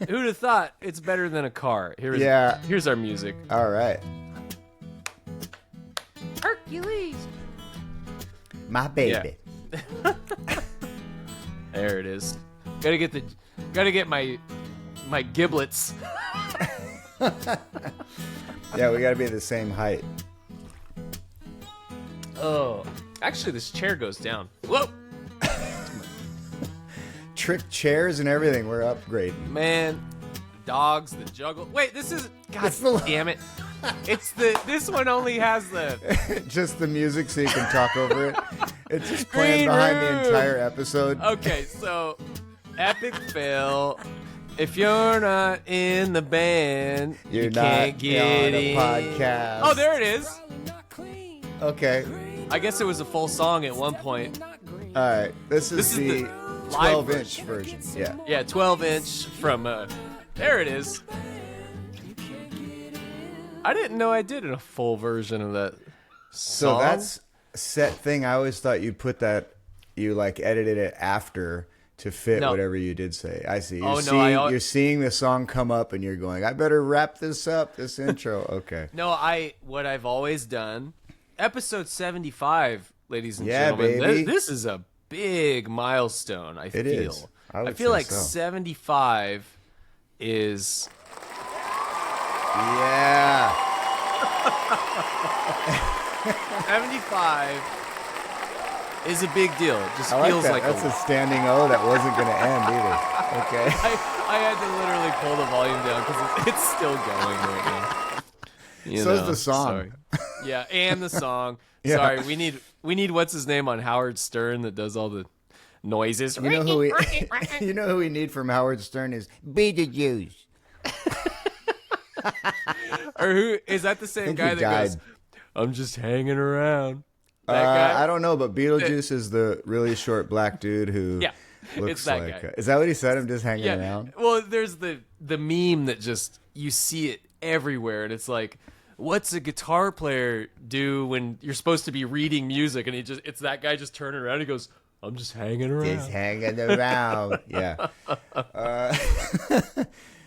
Who'd have thought it's better than a car? Here's our music. All right. Hercules. My baby. Yeah. There it is. Gotta get my giblets. Yeah, we gotta be the same height. Oh, actually, this chair goes down. Whoa, Trick chairs and everything. We're upgrading. man, dogs that juggle. Wait, this is God It's the- damn it. It's this one only has the Just the music so you can talk over it. It's just playing Green behind the room. entire episode. Okay, so epic fail. If you're not in the band, You're you not can't get on a in. podcast. Oh, there it is. Okay. I guess it was a full song at one point. All right. This is the live 12-inch version. Yeah. Yeah, 12-inch from there it is. I didn't know I did a full version of that So song. that's a set thing. I always thought you put that, you like edited it after to fit No. whatever you did say. I see. You're seeing the song come up and you're going, I better wrap this up, this intro. Okay. No, what I've always done. Episode 75, ladies and Yeah, gentlemen. baby. This is a big milestone, I feel. is. I would feel say like so. 75 is Yeah. 75 is a big deal. It just I like feels that. like That's a standing O that wasn't going to end either. Okay. I had to literally pull the volume down because it's still going right now. You So is know, the song. sorry. Yeah, and the song. Yeah. Sorry, we need what's his name on Howard Stern that does all the noises. You know who we need from Howard Stern is Beetlejuice. Or who is that? The same think guy he that died. goes, "I'm just hanging around." That guy. I don't know, but Beetlejuice is the really short black dude who Yeah, looks it's that like. guy. Is that what he said? I'm just hanging Yeah. around. Well, there's the meme that just you see it everywhere, and it's like, what's a guitar player do when you're supposed to be reading music? And it's that guy just turning around. He goes, "I'm just hanging around." Just hanging around. Yeah.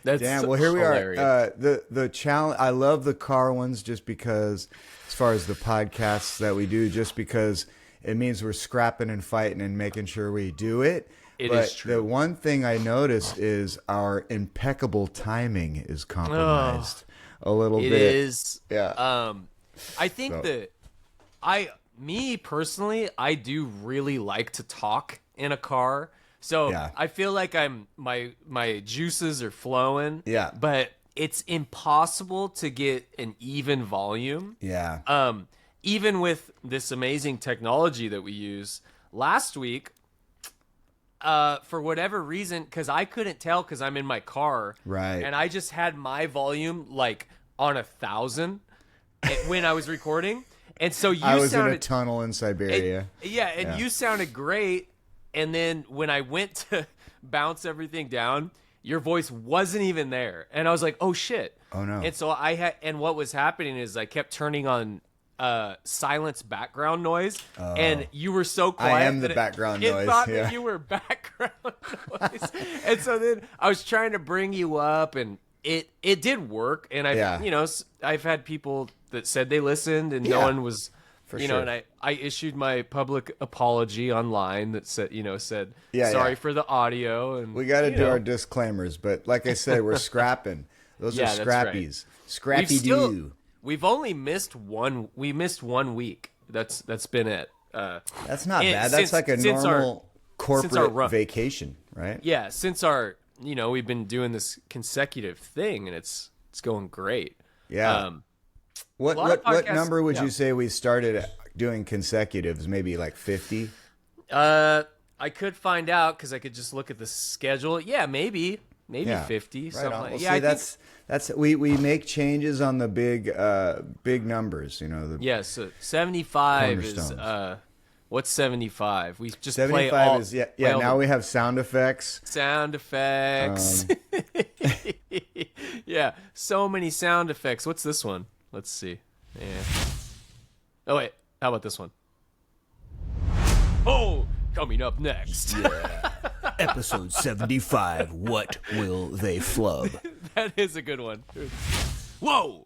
That's Damn. Well, here we hilarious. are. The challenge. I love the car ones just because, as far as the podcasts that we do, just because it means we're scrapping and fighting and making sure we do it. It But is true. the one thing I notice is our impeccable timing is compromised a little It bit. is. Yeah. I think So- that me personally, I do really like to talk in a car. So Yeah. I feel like my juices are flowing. Yeah. But it's impossible to get an even volume. Yeah. Even with this amazing technology that we use. Last week, for whatever reason, because I couldn't tell because I'm in my car. Right. And I just had my volume like on 1,000 when I was recording. And so you I was sounded, in a tunnel in Siberia. and you sounded great. And then when I went to bounce everything down, your voice wasn't even there. And I was like, oh shit. Oh, no. And so and what was happening is I kept turning on silence background noise, and you were so quiet. I am the that background it noise, thought yeah. that you were background noise. And so then I was trying to bring you up, and it did work. And I've had people that said they listened, and no Yeah. one was, For you sure. know, and I issued my public apology online that said Yeah, sorry yeah. for the audio, and We got to you do know. our disclaimers, but like I said, we're scrapping. Those Yeah, are that's right. scrappies. Scrappy do. We've only missed one. We missed 1 week. That's been it. That's not And bad. That's like a since our- normal since our corporate run. vacation, right? Yeah, since our we've been doing this consecutive thing, and it's going great. Yeah. What lot of what podcasts- number would yeah. you say we started doing consecutives? Maybe like 50? I could find out because I could just look at the schedule. Yeah, maybe Yeah. 50. Right Something on. like, Well, yeah, see, I think, that's we make changes on the big numbers, you know. yeah. So 75 is Cornerstones. what's 75? We just 75 play all, is play yeah, all now the we have sound effects. sound effects. Yeah, so many sound effects. What's this one? Let's see. Yeah. Oh wait, how about this one? Oh, coming up next. Yeah. Episode 75. What will they flub? That is a good one. Whoa.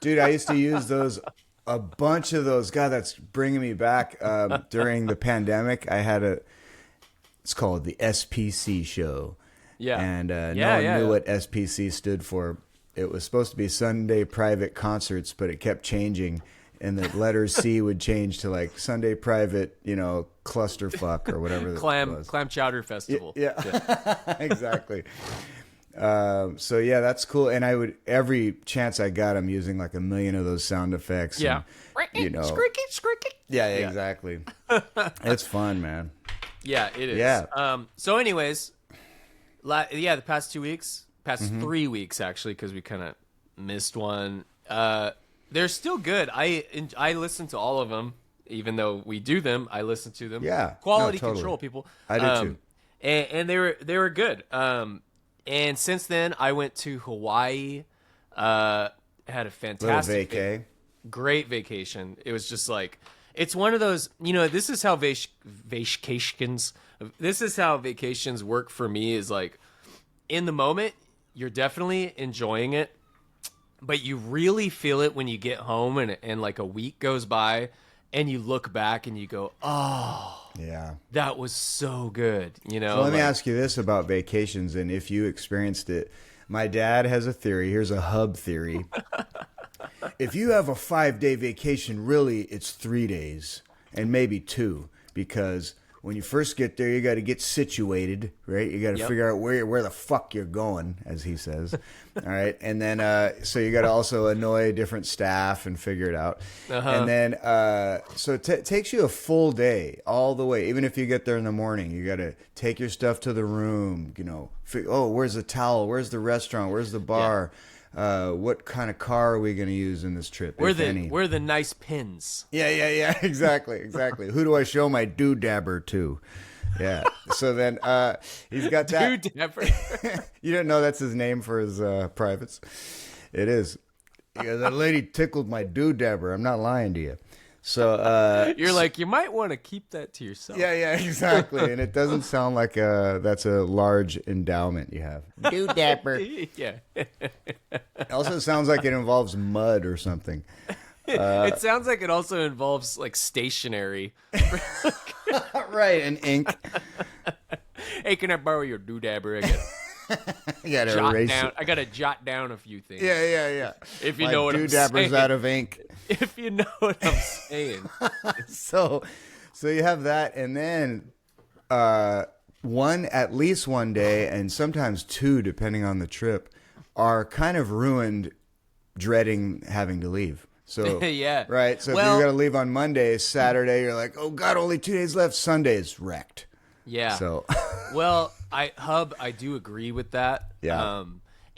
Dude, I used to use those, a bunch of those. God, that's bringing me back. During the pandemic, I had it's called the SPC show. Yeah. And no one knew what SPC stood for. It was supposed to be Sunday Private Concerts, but it kept changing. And the letters C would change to like Sunday Private, clusterfuck or whatever. Clam Chowder Festival. Yeah. Exactly. So yeah, that's cool. And I would, every chance I got, I'm using like a million of those sound effects. Yeah. And, Scricky. Yeah, exactly. It's fun, man. Yeah, it is. Yeah. So anyways, the past 2 weeks, 3 weeks actually, because we kind of missed one. They're still good. I listen to all of them, even though we do them. I listen to them. Yeah. Quality totally. control, people. I do too. And they were good. And since then, I went to Hawaii. Had a fantastic, great vacation. It was just like, it's one of those. This is how vacations. This is how vacations work for me. Is like, in the moment, you're definitely enjoying it. But you really feel it when you get home and like a week goes by and you look back and you go, oh, yeah, that was so good. So let me ask you this about vacations and if you experienced it. My dad has a theory. Here's a hub theory. If you have a 5-day vacation, really it's 3 days and maybe 2, because when you first get there, you got to get situated, right? You got to figure out where the fuck you're going, as he says. All right. And then, so you got to also annoy different staff and figure it out. And then, so it takes you a full day all the way. Even if you get there in the morning, you got to take your stuff to the room, where's the towel? Where's the restaurant? Where's the bar? What kind of car are we going to use in this trip? Where are the nice pins? Yeah. Exactly. Who do I show my doodabber to? Yeah. So then he's got that. Doodabber. You didn't know that's his name for his privates? It is. Yeah, that lady tickled my doodabber. I'm not lying to you. So you're like, you might want to keep that to yourself. Yeah, exactly. And it doesn't sound like that's a large endowment you have. Doodabber. Yeah. It also sounds like it involves mud or something. It sounds like it also involves like stationery. Right, and ink. Hey, can I borrow your doodabber? I gotta jot down a few things. Yeah. If you know what I'm saying. Doodabber's out of ink. If you know what I'm saying. So you have that, and then at least one day, and sometimes 2, depending on the trip, are kind of ruined dreading having to leave. So yeah. Right. So if you got to leave on Monday, Saturday, you're like, oh God, only 2 days left. Sunday is wrecked. Yeah. So well, I do agree with that. Yeah.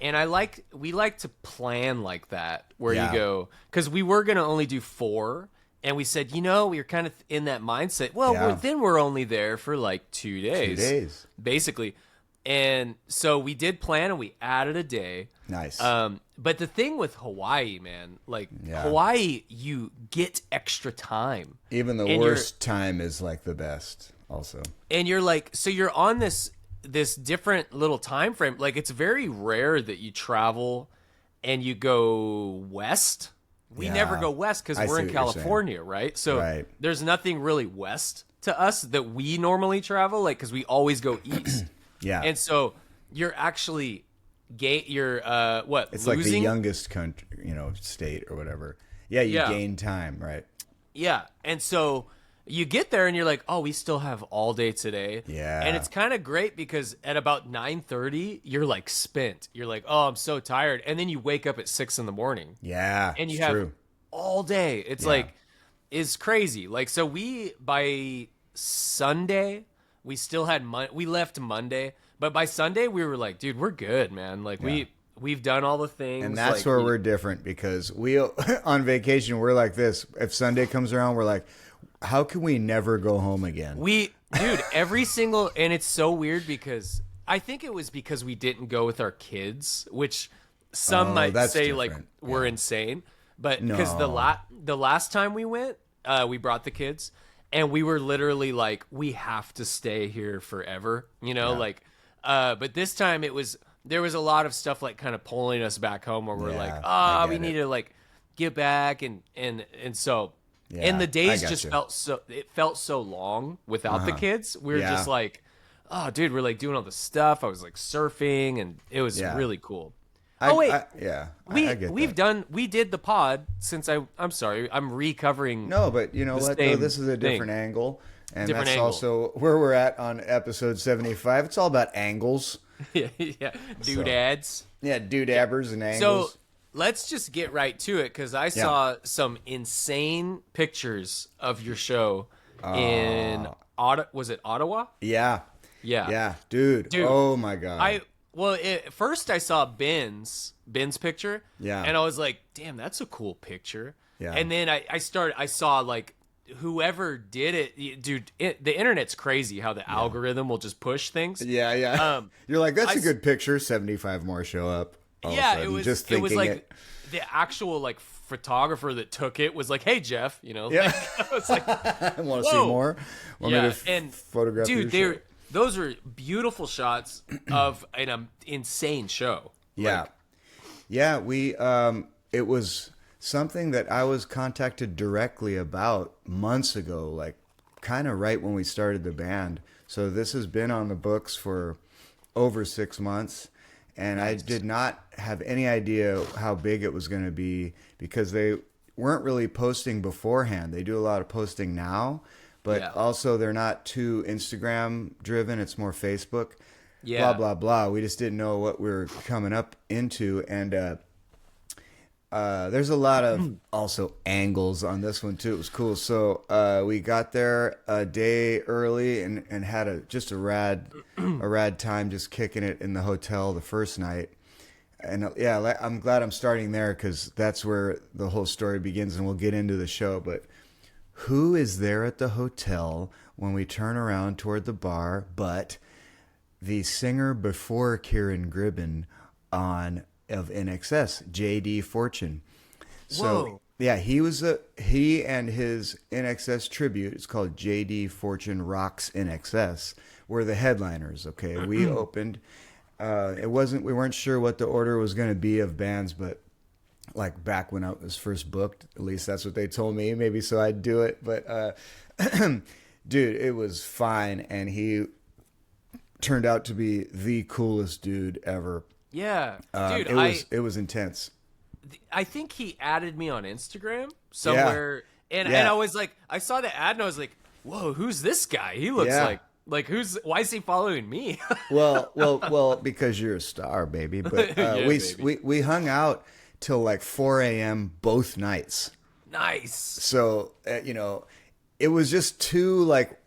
And we like to plan like that, where you go, because we were gonna only do 4, and we said, we were kind of in that mindset. Well, then we're only there for like 2 days. 2 days, basically. And so we did plan, and we added a day. Nice. But the thing with Hawaii, man, Hawaii, you get extra time. Even the worst time is like the best, also. And you're like, so you're on this different little time frame. Like, it's very rare that you travel and you go west. We never go west because we're in California, right? So there's nothing really west to us that we normally travel, like, because we always go east. Yeah. And so you're actually you're what? It's losing? Like the youngest country, state or whatever. Yeah, you gain time, right? Yeah. And so you get there and you're like, oh, we still have all day today. Yeah. And it's kind of great because at about 9:30, you're like spent. You're like, oh, I'm so tired. And then you wake up at 6 in. Yeah. And you have all day. It's like, it's crazy. Like, so by Sunday, we still had we left Monday, but by Sunday we were like, dude, we're good, man. Like we've done all the things. And that's where we're different, because we on vacation, we're like this. If Sunday comes around, we're like, how can we never go home again? Dude, every single, and it's so weird because I think it was because we didn't go with our kids, which some might say different. Like we're insane, but because the last time we went, we brought the kids. and we were literally like, we have to stay here forever, like, but this time there was a lot of stuff like kind of pulling us back home where we're like, Yeah, I we get need it. to like get back and so, Yeah, and the days I just gotcha. it felt so long without the kids. We were Yeah. just like, oh dude, we're like doing all this stuff. I was like surfing and it was Yeah. really cool. I, Oh wait, I get that. we did the pod since I'm sorry, I'm recovering. No, but you know the what? Though same this is a different thing. angle, and Different that's angle. also where we're at on episode 75. It's all about angles. Yeah, doodads. Yeah, doodabbers and So angles. let's just get right to it because I saw some insane pictures of your show in was it Ottawa? Yeah, Yeah, yeah, dude. Oh my god. First I saw Ben's picture. Yeah. and I was like, damn, that's a cool picture. Yeah. and then I saw like whoever did it, dude. The internet's crazy how the algorithm will just push things. Yeah, yeah. You're like, that's I a good picture. 75 more show up. All of a Yeah, sudden, it was. just It was thinking like the actual like photographer that took it was like, "Hey Jeff," Yeah. Like, I was like, I want to see Whoa. more. Want me to and photograph dude, your show? those are beautiful shots of an insane show. Yeah. Like, Yeah, we it was something that I was contacted directly about months ago, like kind of right when we started the band. So this has been on the books for over 6 months, and I did not have any idea how big it was going to be because they weren't really posting beforehand. They do a lot of posting now, but Yeah. also they're not too Instagram driven. It's more Facebook. Yeah. Blah blah blah. We just didn't know what we were coming up into, and there's a lot of also angles on this one too. It was cool. So we got there a day early and had just a rad time, just kicking it in the hotel the first night. And yeah, I'm glad I'm starting there because that's where the whole story begins, and we'll get into the show. But who is there at the hotel when we turn around toward the bar? But the singer before Kieran Gribben of NXS, JD Fortune. So Whoa. yeah, he and his NXS tribute, it's called JD Fortune Rocks NXS, were the headliners. Okay, we opened. We weren't sure what the order was going to be of bands, but like back when I was first booked, at least that's what they told me. Maybe so I'd do it, but dude, it was fine, and he turned out to be the coolest dude ever. yeah, dude, It was intense. I think he added me on Instagram somewhere, and Yeah. I was like, I saw the ad and I was like, whoa, who's this guy? He looks Yeah. like why is he following me? Well, because you're a star, baby. But Yeah, baby. we hung out till like 4 a.m. both nights. Nice. So it was just two like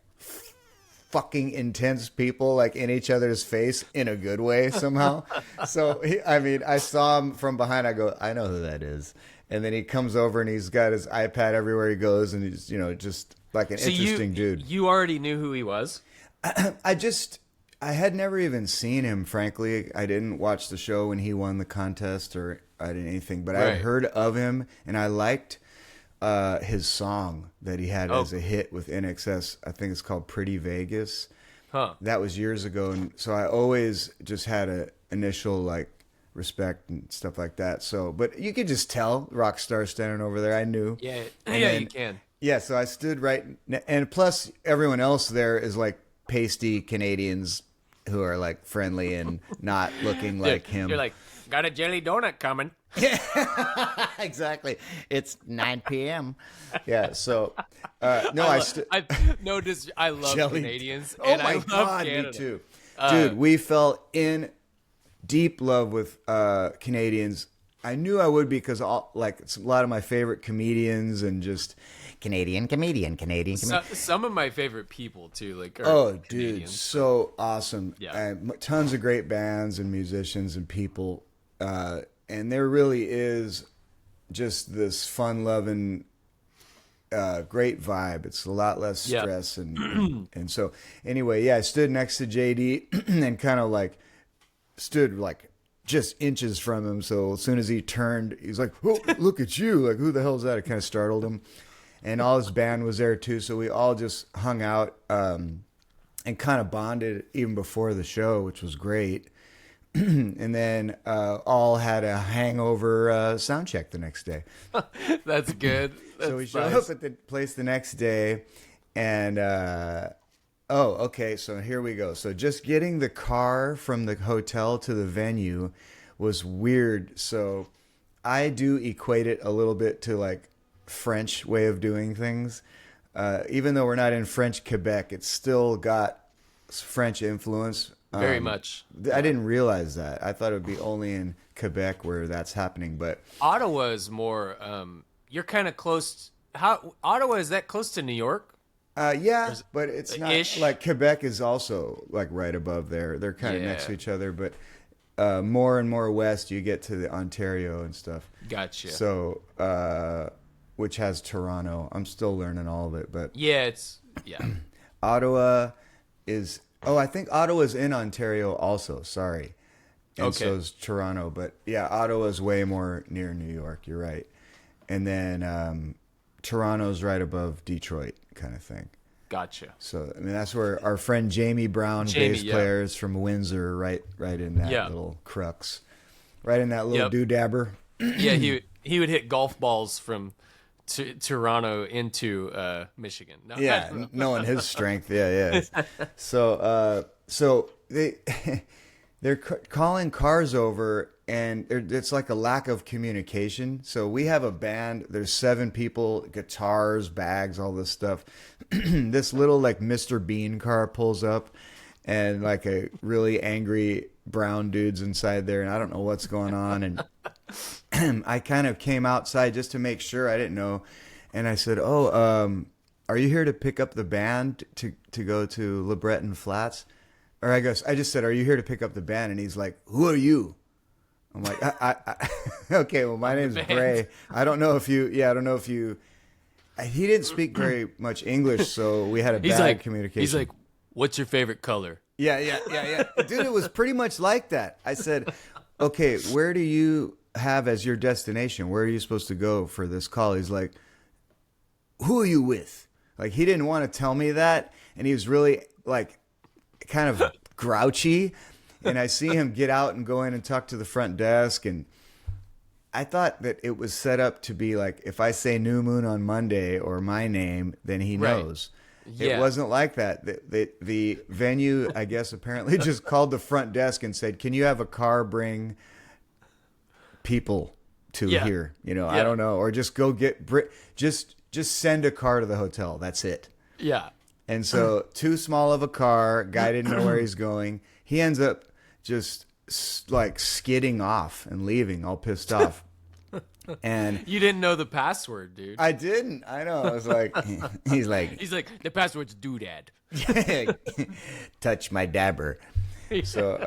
fucking intense people like in each other's face in a good way somehow. So I saw him from behind. I go, I know who that is. And then he comes over and he's got his iPad everywhere he goes, and he's just like an interesting dude. You already knew who he was? I had never even seen him, frankly. I didn't watch the show when he won the contest or I didn't anything, but I Right. had heard of him, and I liked his song that he had as a hit with NXS. I think it's called Pretty Vegas. Huh. That was years ago, and so I always just had a initial like respect and stuff like that. So, but you could just tell rock star standing over there. I knew. Yeah, And yeah, then- you can. Yeah, so I stood right, and plus everyone else there is like pasty Canadians who are like friendly and not looking like him. You're like, got a jelly donut coming. Exactly. It's 9 p.m. Yeah. So no, I noticed I love Jelly- Canadians. Oh and I my love God, Canada. me too, dude. We fell in deep love with Canadians. I knew I would because it's a lot of my favorite comedians and just Canadian comedian. Some of my favorite people too, like are Oh, dude, Canadians. so awesome! Yeah. Tons of great bands and musicians and people, and there really is just this fun-loving, great vibe. It's a lot less Yeah. stress and so anyway, yeah, I stood next to JD and kind of like stood like just inches from him. So as soon as he turned, he's like, "Oh, look at you!" Like, who the hell is that? It kind of startled him. and all his band was there too. So we all just hung out and kind of bonded even before the show, which was great. And then all had a hangover sound check the next day. That's good. So we showed up at the place the next day, and okay, so here we go. So just getting the car from the hotel to the venue was weird. So I do equate it a little bit to like French way of doing things. Even though we're not in French Quebec, it's still got French influence. Very much. I didn't realize that. I thought it would be only in Quebec where that's happening, but Ottawa is more. You're kind of close. Ottawa, is that close to New York? Yeah, but it's not Ish? like Quebec is also like right above there. They're kind of next to Yeah. each other, but more and more west you get to the Ontario and stuff. Gotcha. So, which has Toronto. I'm still learning all of it, but Yeah, Ottawa is. Oh, I think Ottawa's in Ontario also. Sorry, and Okay. so is Toronto. But yeah, Ottawa's way more near New York. You're right, and then Toronto's right above Detroit, kind of thing. Gotcha. So I mean, that's where our friend Jamie Brown, bass yeah. player, is from Windsor, right in that Yeah. little crux, right in that little Yep. doodabber. Yeah, he would hit golf balls from Toronto into Michigan. No, Yeah, knowing his strength. Yeah. So they're calling cars over, and it's like a lack of communication. So we have a band. There's 7 people, guitars, bags, all this stuff. This little like Mr. Bean car pulls up, and like a really angry brown dude's inside there, and I don't know what's going on. And I kind of came outside just to make sure. I didn't know. And I said, are you here to pick up the band to go to Le Breton Flats? Or I just said, are you here to pick up the band? And he's like, who are you? I'm like, okay, well, my name's Bray. I don't know if you, he didn't speak very much English, so we had a bad communication. He's like, what's your favorite color? Yeah. Dude, it was pretty much like that. I said, okay, where do you have as your destination? Where are you supposed to go for this call? He's like, who are you with? Like, he didn't want to tell me that. And he was really like kind of grouchy. And I see him get out and go in and talk to the front desk. And I thought that it was set up to be like, if I say New Moon on Monday or my name, then he Right. knows. Yeah. It wasn't like that. The venue, I guess, apparently just called the front desk and said, can you have a car bring people to here? I don't know. Or just go get, just send a car to the hotel. That's it. Yeah. And so too small of a car, guy didn't know where he's going. He ends up just like skidding off and leaving all pissed off. And You didn't know the password, dude. I didn't. I know. I was like, he's like, the password's doodad. touch my dabber. So,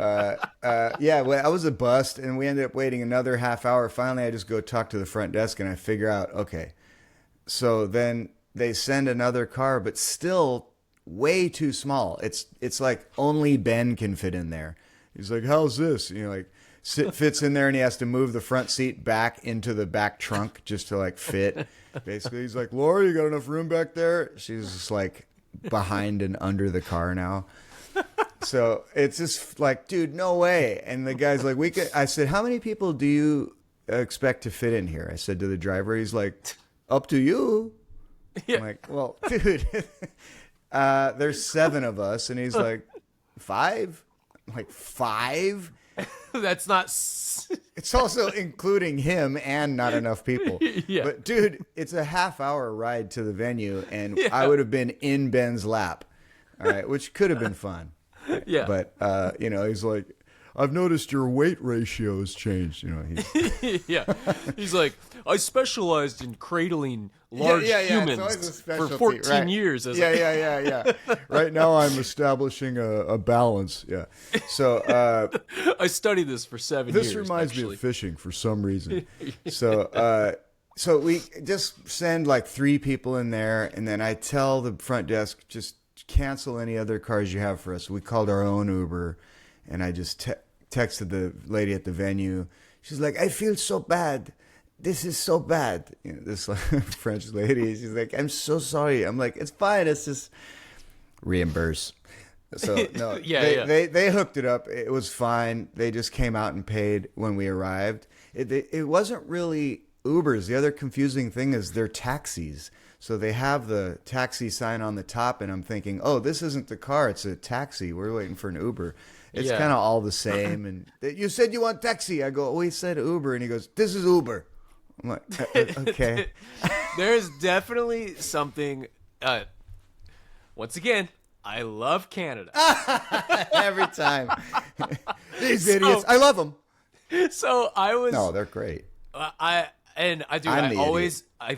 well, I was a bust, and we ended up waiting another half hour. Finally, I just go talk to the front desk, and I figure out, okay. So then they send another car, but still way too small. It's like only Ben can fit in there. He's like, how's this? Fits in there, and he has to move the front seat back into the back trunk just to like fit. Basically, he's like, Laura, you got enough room back there? She's just like behind and under the car now. So it's just like, dude, no way. And the guy's like, I said, how many people do you expect to fit in here? I said to the driver. He's like, up to you. Yeah. I'm like, well, dude, there's 7 of us. And he's like, 5? I'm like, 5? That's not. It's also including him and not enough people. Yeah. But dude, it's a half-hour ride to the venue, and I would have been in Ben's lap. All right, which could have been fun. Yeah. But he's like, I've noticed your weight ratio has changed. Yeah. He's like, I specialized in cradling large It's always a humans for specialty, 14 right. years. Yeah. Right now, I'm establishing a balance. Yeah. So I studied this for 7 years. this reminds me actually. of fishing for some reason. So we just send like 3 people in there, and then I tell the front desk, just cancel any other cars you have for us. We called our own Uber, and I just texted the lady at the venue. She's like, I feel so bad. this is so bad. You know, this like, French lady, she's like, I'm so sorry. I'm like, it's fine. It's just reimburse. So no, they hooked it up. It was fine. They just came out and paid when we arrived. It wasn't really Ubers. The other confusing thing is they're taxis. So they have the taxi sign on the top, and I'm thinking, oh, this isn't the car. It's a taxi. We're waiting for an Uber. It's kind of all the same. And you said you want taxi. I go, oh, he said Uber. And he goes, this is Uber. I'm like, okay. There's definitely something. Once again, I love Canada. Every time. These idiots. I love them. So I was. No, they're great. I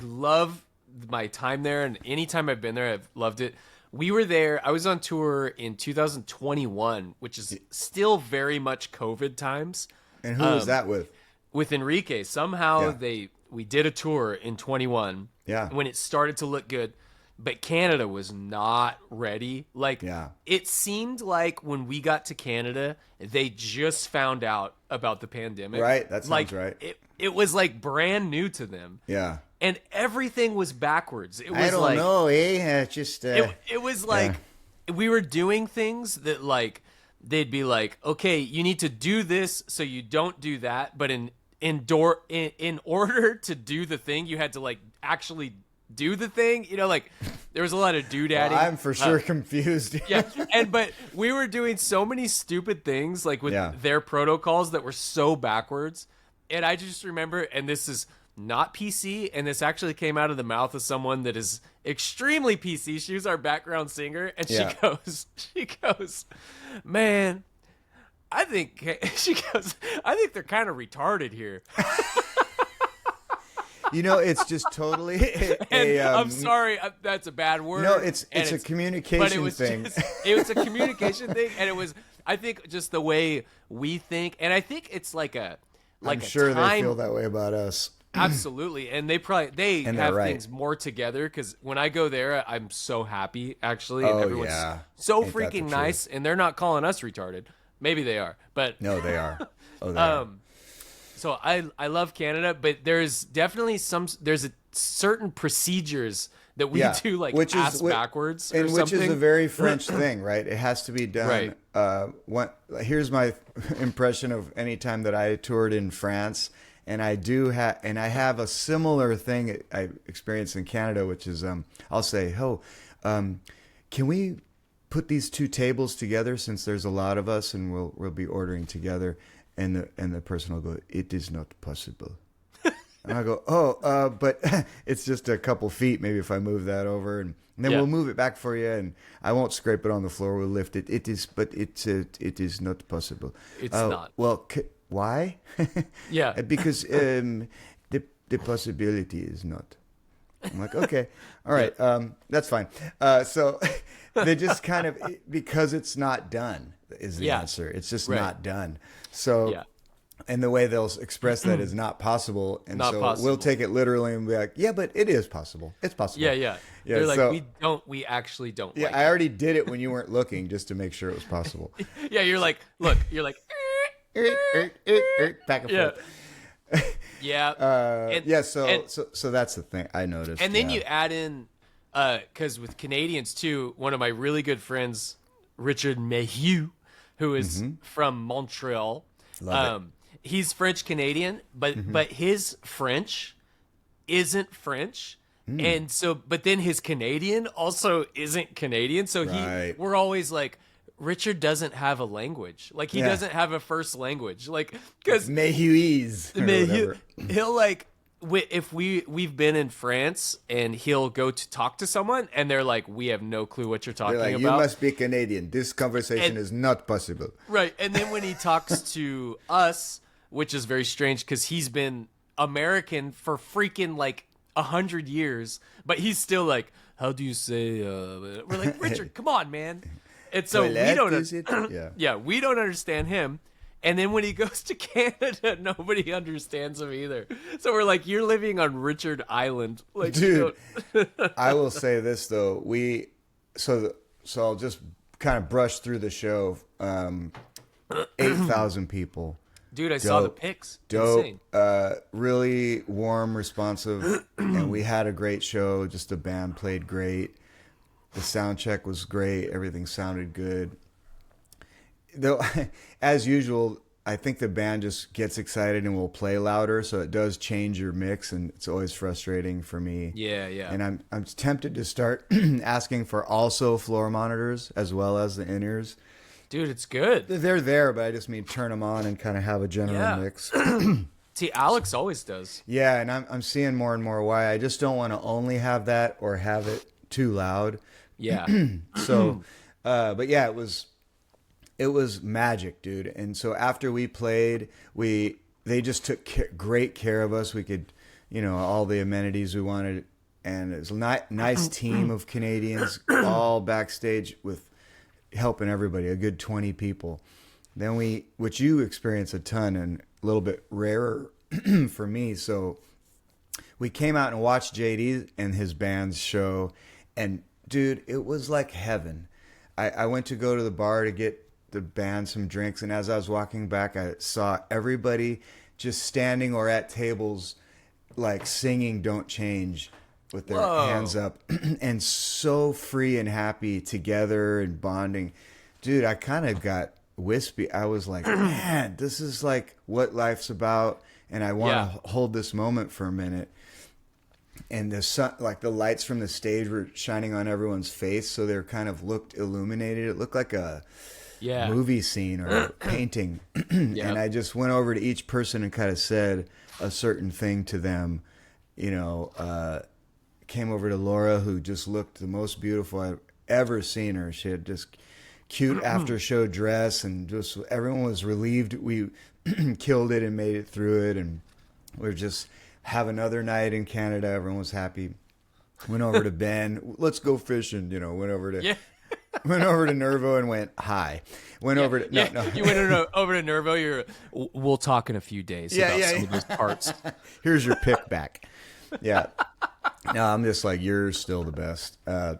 love my time there, and anytime I've been there, I've loved it. We were there. I was on tour in 2021, which is still very much COVID times. And who was that with? With Enrique. Somehow we did a tour in 21. Yeah. When it started to look good, but Canada was not ready. Like, it seemed like when we got to Canada, they just found out about the pandemic. Right. That sounds like, right. It was like brand new to them. Yeah. And everything was backwards. It was I don't know, eh? Just it was like we were doing things that like they'd be like, okay, you need to do this so you don't do that, but in order to do the thing, you had to like actually do the thing. You know, like there was a lot of doodadding. Well, I'm for sure confused. But we were doing so many stupid things like with their protocols that were so backwards. And I just remember, and this is not PC, and this actually came out of the mouth of someone that is extremely PC. She was our background singer, and she goes, man, I think they're kind of retarded here. You know, it's just totally. I'm sorry, that's a bad word. No, it's a communication thing. It was a communication thing, and it was, I think, just the way we think, and I think it's like I'm sure they feel that way about us. Absolutely, and they have things more together because when I go there, I'm so happy actually, and everyone's so freaking nice, and they're not calling us retarded. Maybe they are, but no, they are. Oh, they are. So I love Canada, but there's definitely there's a certain procedures that we do like ass backwards, and which is a very French thing, right? It has to be done. Right. Here's my impression of any time that I toured in France. And I have a similar thing I experienced in Canada, which is I'll say, can we put these two tables together since there's a lot of us and we'll be ordering together, and the person will go, it is not possible. And I go, but it's just a couple feet. Maybe if I move that over, and then we'll move it back for you, and I won't scrape it on the floor. We'll lift it. It is not possible. It's not. Well. Why? Because the possibility is not. I'm like, okay, all right, that's fine. So they just kind of, because it's not done is the answer. It's just not done. So, and the way they'll express that is not possible. And not so possible. We'll take it literally and be like, yeah, but it is possible. It's possible. Yeah. They're like, we actually don't. Yeah, like I already did it when you weren't looking just to make sure it was possible. You're like, look, you're like, back and forth. So that's the thing I noticed. And then you add in, because with Canadians too, one of my really good friends, Richard Mayhew, who is from Montreal. He's French Canadian, but his French isn't French. And so, but then his Canadian also isn't Canadian. So we're always like, Richard doesn't have a language. Like, he doesn't have a first language. Like, because Mayhewese. He'll like, if we've been in France and he'll go to talk to someone and they're like, we have no clue what you're talking about. You must be Canadian. This conversation is not possible. Right. And then when he talks to us, which is very strange because he's been American for freaking like 100 years, but he's still like, how do you say, we're like, Richard, come on, man. And so we don't, we don't understand him. And then when he goes to Canada, nobody understands him either. So we're like, you're living on Richard Island, like, dude. I will say this though, so I'll just kind of brush through the show. 8,000 people. Dude, I saw the pics. Dope. Insane. Really warm, responsive, and we had a great show. Just the band played great. The sound check was great. Everything sounded good. Though, as usual, I think the band just gets excited and will play louder, so it does change your mix, and it's always frustrating for me. Yeah, yeah. And I'm tempted to start asking for also floor monitors as well as the in-ears. Dude, it's good. They're there, but I just mean turn them on and kind of have a general mix. See, Alex always does. Yeah, and I'm seeing more and more why. I just don't want to only have that or have it too loud. Yeah. So, but yeah, it was magic, dude. And so after we played, they just took great care of us. We could, all the amenities we wanted, and it was a nice team of Canadians all backstage with helping everybody, a good 20 people. Then which you experience a ton and a little bit rarer for me. So we came out and watched JD and his band's show, and dude, it was like heaven. I went to go to the bar to get the band some drinks, and as I was walking back, I saw everybody just standing or at tables, like singing "Don't Change" with their hands up, and so free and happy together and bonding. Dude, I kind of got wispy. I was like, man, this is like what life's about, and I want to hold this moment for a minute. And the sun, like the lights from the stage were shining on everyone's face, so they kind of looked illuminated. It looked like a movie scene or a painting. And I just went over to each person and kind of said a certain thing to them. Came over to Laura, who just looked the most beautiful I've ever seen her. She had just cute after show dress, and just everyone was relieved we killed it and made it through it. And we're just have another night in Canada. Everyone was happy. Went over to Ben. Let's go fishing. Went over to went over to Nervo and went hi. Went over to no. You went over to Nervo. We'll talk in a few days about some of those parts. Here's your pick back. Yeah. No, I'm just like, you're still the best. But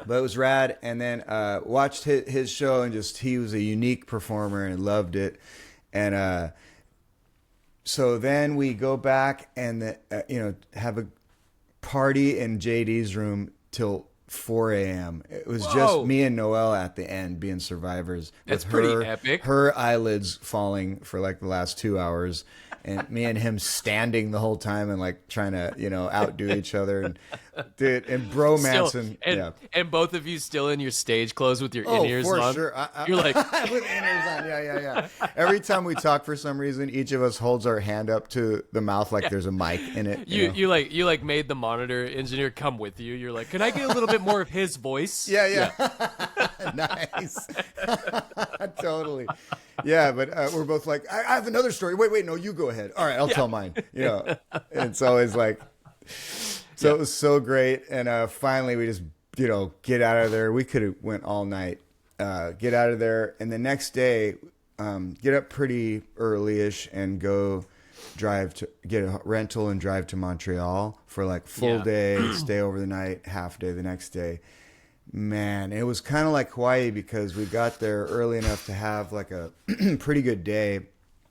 it was rad. And then watched his show, and just he was a unique performer and loved it. And so then we go back and have a party in JD's room till 4 a.m. It was just me and Noelle at the end being survivors. That's pretty epic. Her eyelids falling for like the last 2 hours, and me and him standing the whole time and like trying to outdo each other, and bromance and both of you still in your stage clothes with your in-ears on. Oh, for sure. You're like with in-ears on. Yeah. Every time we talk, for some reason, each of us holds our hand up to the mouth like there's a mic in it. You like made the monitor engineer come with you. You're like, can I get a little bit more of his voice? Yeah. Nice. Totally. Yeah, but we're both like, I have another story. Wait, no, you go ahead. All right, I'll tell mine. And it's always like, so it was so great. And finally we just, get out of there. We could have went all night, get out of there. And the next day, get up pretty early-ish and go get a rental and drive to Montreal for like full day, stay over the night, half day the next day. Man, it was kind of like Hawaii because we got there early enough to have like a pretty good day.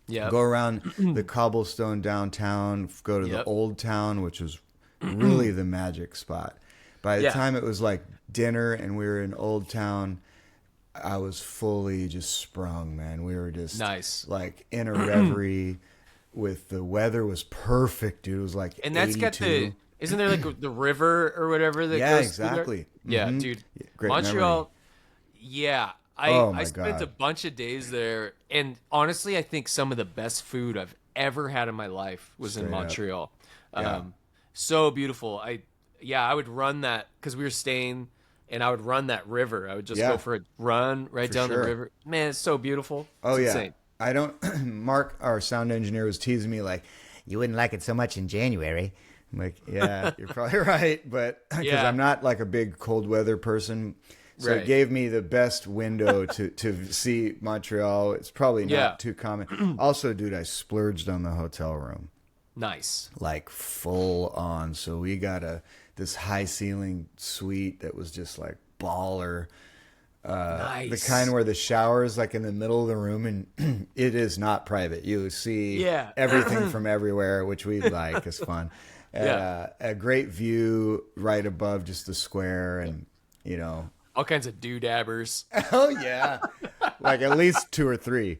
Yeah. Go around the cobblestone downtown, go to the old town, which was really the magic spot. By the time it was like dinner and we were in Old Town, I was fully just sprung, man. We were just like in a reverie. With the weather was perfect, dude. It was like and that's 82. Got isn't there like the river or whatever that goes exactly. Yeah, dude. Great Montreal. memory. Yeah, I spent a bunch of days there, and honestly, I think some of the best food I've ever had in my life was in Montreal. So beautiful. I would run that because we were staying, and I would run that river. I would just go for a run right down the river. Man, it's so beautiful. It's insane. I don't. Mark, our sound engineer, was teasing me like, "You wouldn't like it so much in January." I'm like, "Yeah, you're probably right," but because I'm not like a big cold weather person, so it gave me the best window to see Montreal. It's probably not too common. Also, dude, I splurged on the hotel room. Nice, like full on. So we got this high ceiling suite that was just like baller. Nice. The kind where the shower is like in the middle of the room, and it is not private. You see everything from everywhere, which we like. It's fun. And, a great view right above just the square, and all kinds of doodabbers. Oh yeah, like at least 2 or 3.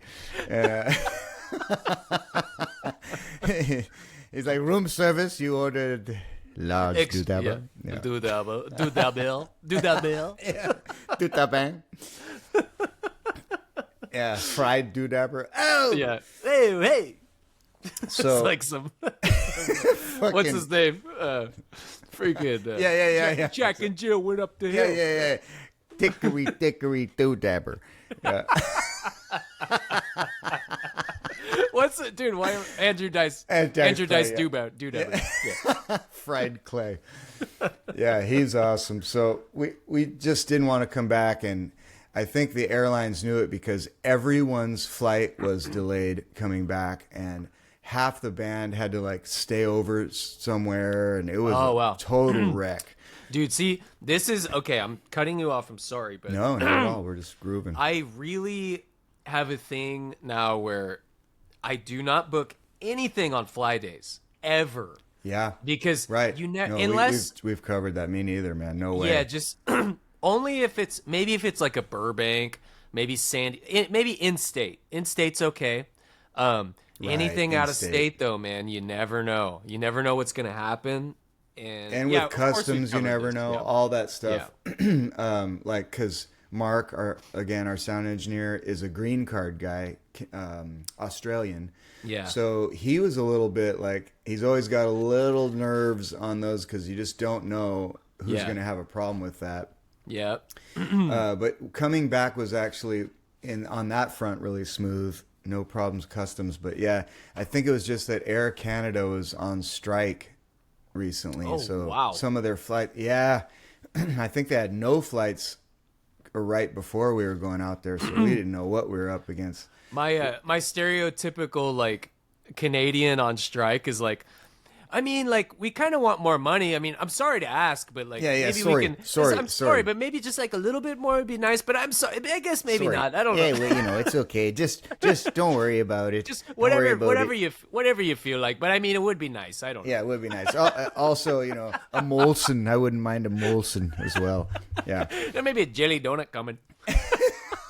He's like, room service. You ordered large doodabber. Yeah. Doodabber. Yeah, doodabber. Yeah, fried doodabber. Oh Yeah. Hey. So It's like some. What's his name? Freaking. yeah. Jack and Jill went up the hill. Yeah. Dickory doodabber. Yeah. What's it, dude? Why Andrew Dice? Andrew Dice, yeah. Doodabber. Yeah. Fried clay. Yeah, he's awesome. So we just didn't want to come back, and I think the airlines knew it because everyone's flight was delayed coming back, and half the band had to like stay over somewhere, and it was a total wreck. Dude, see, this is okay. I'm cutting you off. I'm sorry, but No, not at all. We're just grooving. I really have a thing now where I do not book anything on fly days ever. Yeah, because right. Unless we've covered that. Me neither, man. No way. Yeah, just only if it's like a Burbank, maybe Sandy, maybe in-state. In-state's okay. Anything out of state though, man, you never know. You never know what's gonna happen. And with customs, you never know all that stuff. Yeah. Like, because Mark, our sound engineer, is a green card guy, Australian. Yeah. So he was a little bit like, he's always got a little nerves on those because you just don't know who's going to have a problem with that. Yeah. But coming back was actually on that front really smooth. No problems, customs. But yeah, I think it was just that Air Canada was on strike recently. Oh, so wow. Some of their flight, I think they had no flights right before we were going out there, so we didn't know what we were up against. My stereotypical like Canadian on strike is like, I mean, like, we kind of want more money. I mean, I'm sorry to ask, but like, maybe sorry, we can. sorry, I'm sorry, but maybe just like a little bit more would be nice. But I'm sorry. I guess maybe not. I don't know. Hey, well, it's okay. Just don't worry about it. Just whatever you feel like. But I mean, it would be nice. I don't know. Yeah, it would be nice. Also, a Molson. I wouldn't mind a Molson as well. Yeah. There may be a jelly donut coming.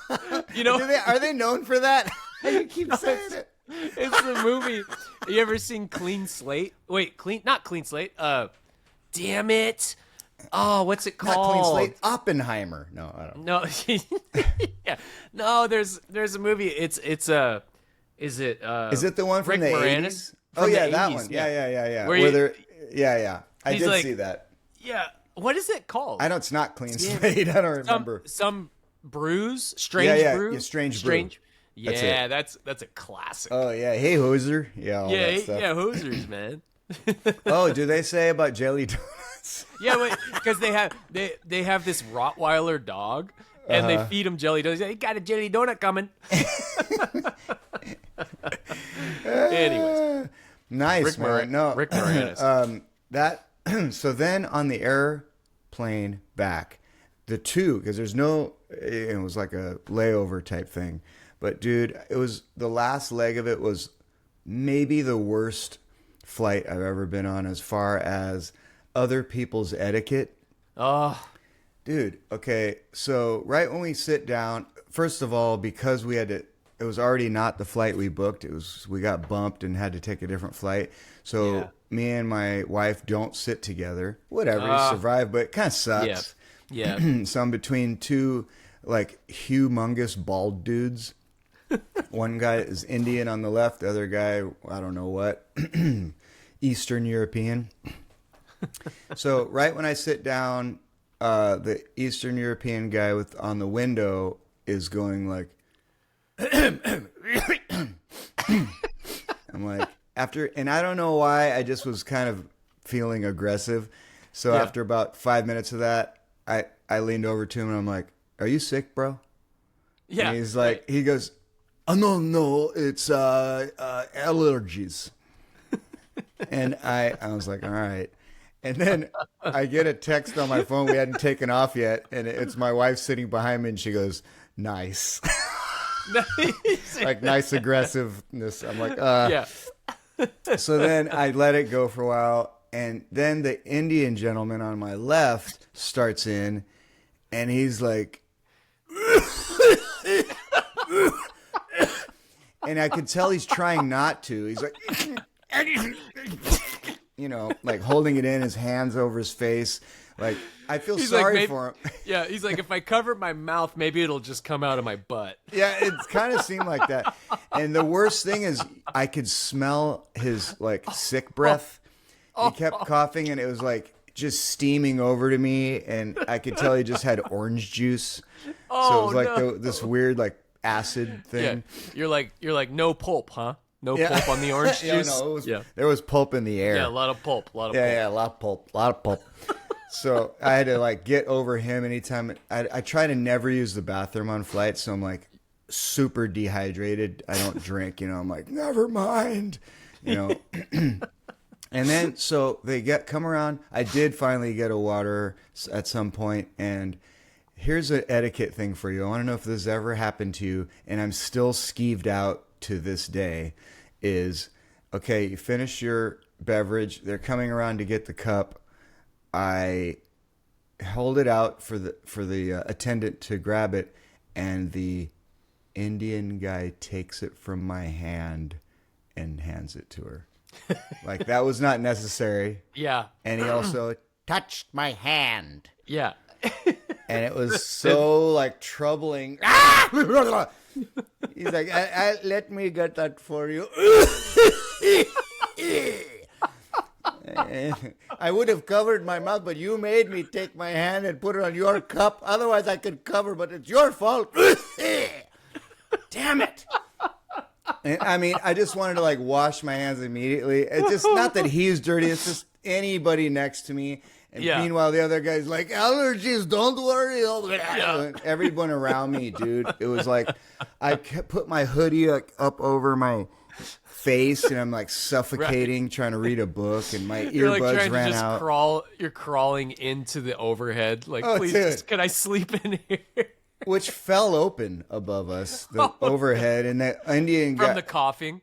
Are they known for that? You keep saying it. It's the movie. You ever seen Clean Slate? Wait, not Clean Slate. Damn it. Oh, what's it called? Not Clean Slate. Oppenheimer. No, I don't know. No. Yeah. No, there's a movie. Is it the one from Rick the Moranis? 80s? Oh yeah, that one. Yeah. I did see that. Yeah. What is it called? I know it's not Clean Slate. I don't remember. Some brews, strange brew. Yeah, strange brew. Yeah, that's a classic. Oh yeah, hey hoser. Yeah, all that stuff. Yeah, hosers, man. Oh, do they say about jelly donuts? Yeah, because they have this Rottweiler dog, and they feed him jelly donuts. He got a jelly donut coming. Anyways, nice, man. Rick Moranis. So then on the airplane back, the two, because it was like a layover type thing. But dude, it was the last leg of it was maybe the worst flight I've ever been on as far as other people's etiquette. Oh, dude. Okay. So right when we sit down, first of all, because it was already not the flight we booked. We got bumped and had to take a different flight. So me and my wife don't sit together. Whatever, you survive, but it kind of sucks. Yeah. So I'm between two like humongous bald dudes. One guy is Indian on the left, the other guy, I don't know what, Eastern European. So right when I sit down, the Eastern European guy on the window is going like, I'm like, and I don't know why, I just was kind of feeling aggressive. So after about 5 minutes of that, I leaned over to him and I'm like, are you sick, bro? Yeah. And he's like, he goes, oh, no, it's allergies. And I was like, all right. And then I get a text on my phone we hadn't taken off yet, and it's my wife sitting behind me, and she goes, "Nice." Nice. Like nice aggressiveness. I'm like, Yeah. So then I let it go for a while, and then the Indian gentleman on my left starts in, and he's like, and I could tell he's trying not to. He's like, you know, like holding it in, his hands over his face. Like, I feel He's sorry like, for him. Yeah, he's like, if I cover my mouth, maybe it'll just come out of my butt. Yeah, it kind of seemed like that. And the worst thing is I could smell his like sick breath. He kept coughing, and it was like just steaming over to me, and I could tell he just had orange juice. So it was like this weird like acid thing. Yeah, you're like no pulp, huh? No pulp on the orange juice. No, there was pulp in the air. Yeah, a lot of pulp. A lot of pulp. A lot of pulp. So I had to like get over him anytime. I try to never use the bathroom on flights, so I'm like super dehydrated. I don't drink, you know. I'm like, never mind, you know. And then so they come around. I did finally get a water at some point, and here's an etiquette thing for you. I want to know if this ever happened to you, and I'm still skeeved out to this day. Is okay. You finish your beverage. They're coming around to get the cup. I hold it out for the attendant to grab it, and the Indian guy takes it from my hand and hands it to her. Like, that was not necessary. Yeah. And he also touched my hand. Yeah. And it was so like troubling. He's like, let me get that for you. I would have covered my mouth, but you made me take my hand and put it on your cup. Otherwise, I could cover, but it's your fault. Damn it. And, I mean, I just wanted to like wash my hands immediately. It's just not that he's dirty. It's just anybody next to me. And meanwhile, the other guy's like, allergies, don't worry. Yeah. Everyone around me, dude. It was like I put my hoodie up over my face, and I'm like suffocating trying to read a book, and my You're like earbuds trying ran to just out. You're crawling into the overhead. Like, please, just, can I sleep in here? Which fell open above us, the overhead, and the Indian guy From the coughing.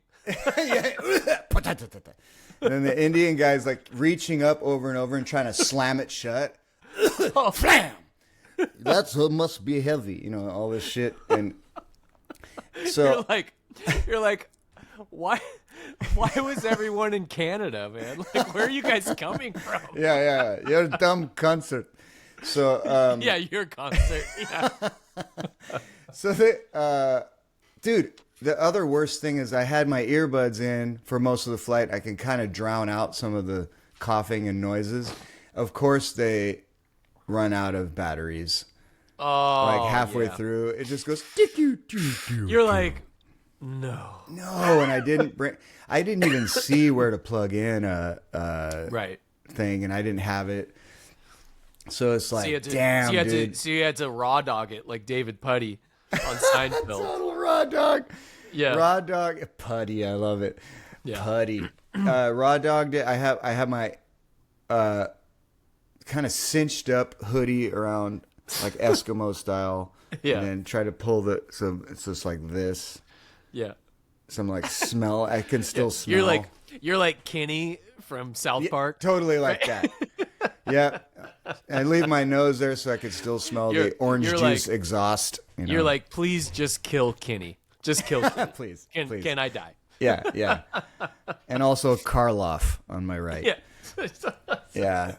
And then the Indian guy's like reaching up over and over and trying to slam it shut. Flam! That's must be heavy, you know, all this shit. And so you're like, why was everyone in Canada, man? Like, where are you guys coming from? Yeah, you're a dumb concert. So yeah, your concert. Yeah. So dude, the other worst thing is I had my earbuds in for most of the flight. I can kind of drown out some of the coughing and noises. Of course, they run out of batteries. Oh, like halfway through, it just goes. You're like, no, and I didn't even see where to plug in a thing, and I didn't have it. So it's like, damn, dude. So you had to raw dog it like David Puddy on Seinfeld. Total raw dog. Yeah. Raw dog. Putty. I love it. Yeah. Putty. Raw dogged it. I have my kind of cinched up hoodie around like Eskimo style. Yeah. And then try to pull so it's just like this. Yeah. Some like smell. I can still smell. You're like Kenny from South Park. Totally like that. Yeah. I leave my nose there so I could still smell the orange juice exhaust. You know? You're like, please just kill Kenny. Just kill Kenny. Please. Can I die? Yeah. And also Karloff on my right. Yeah. Yeah.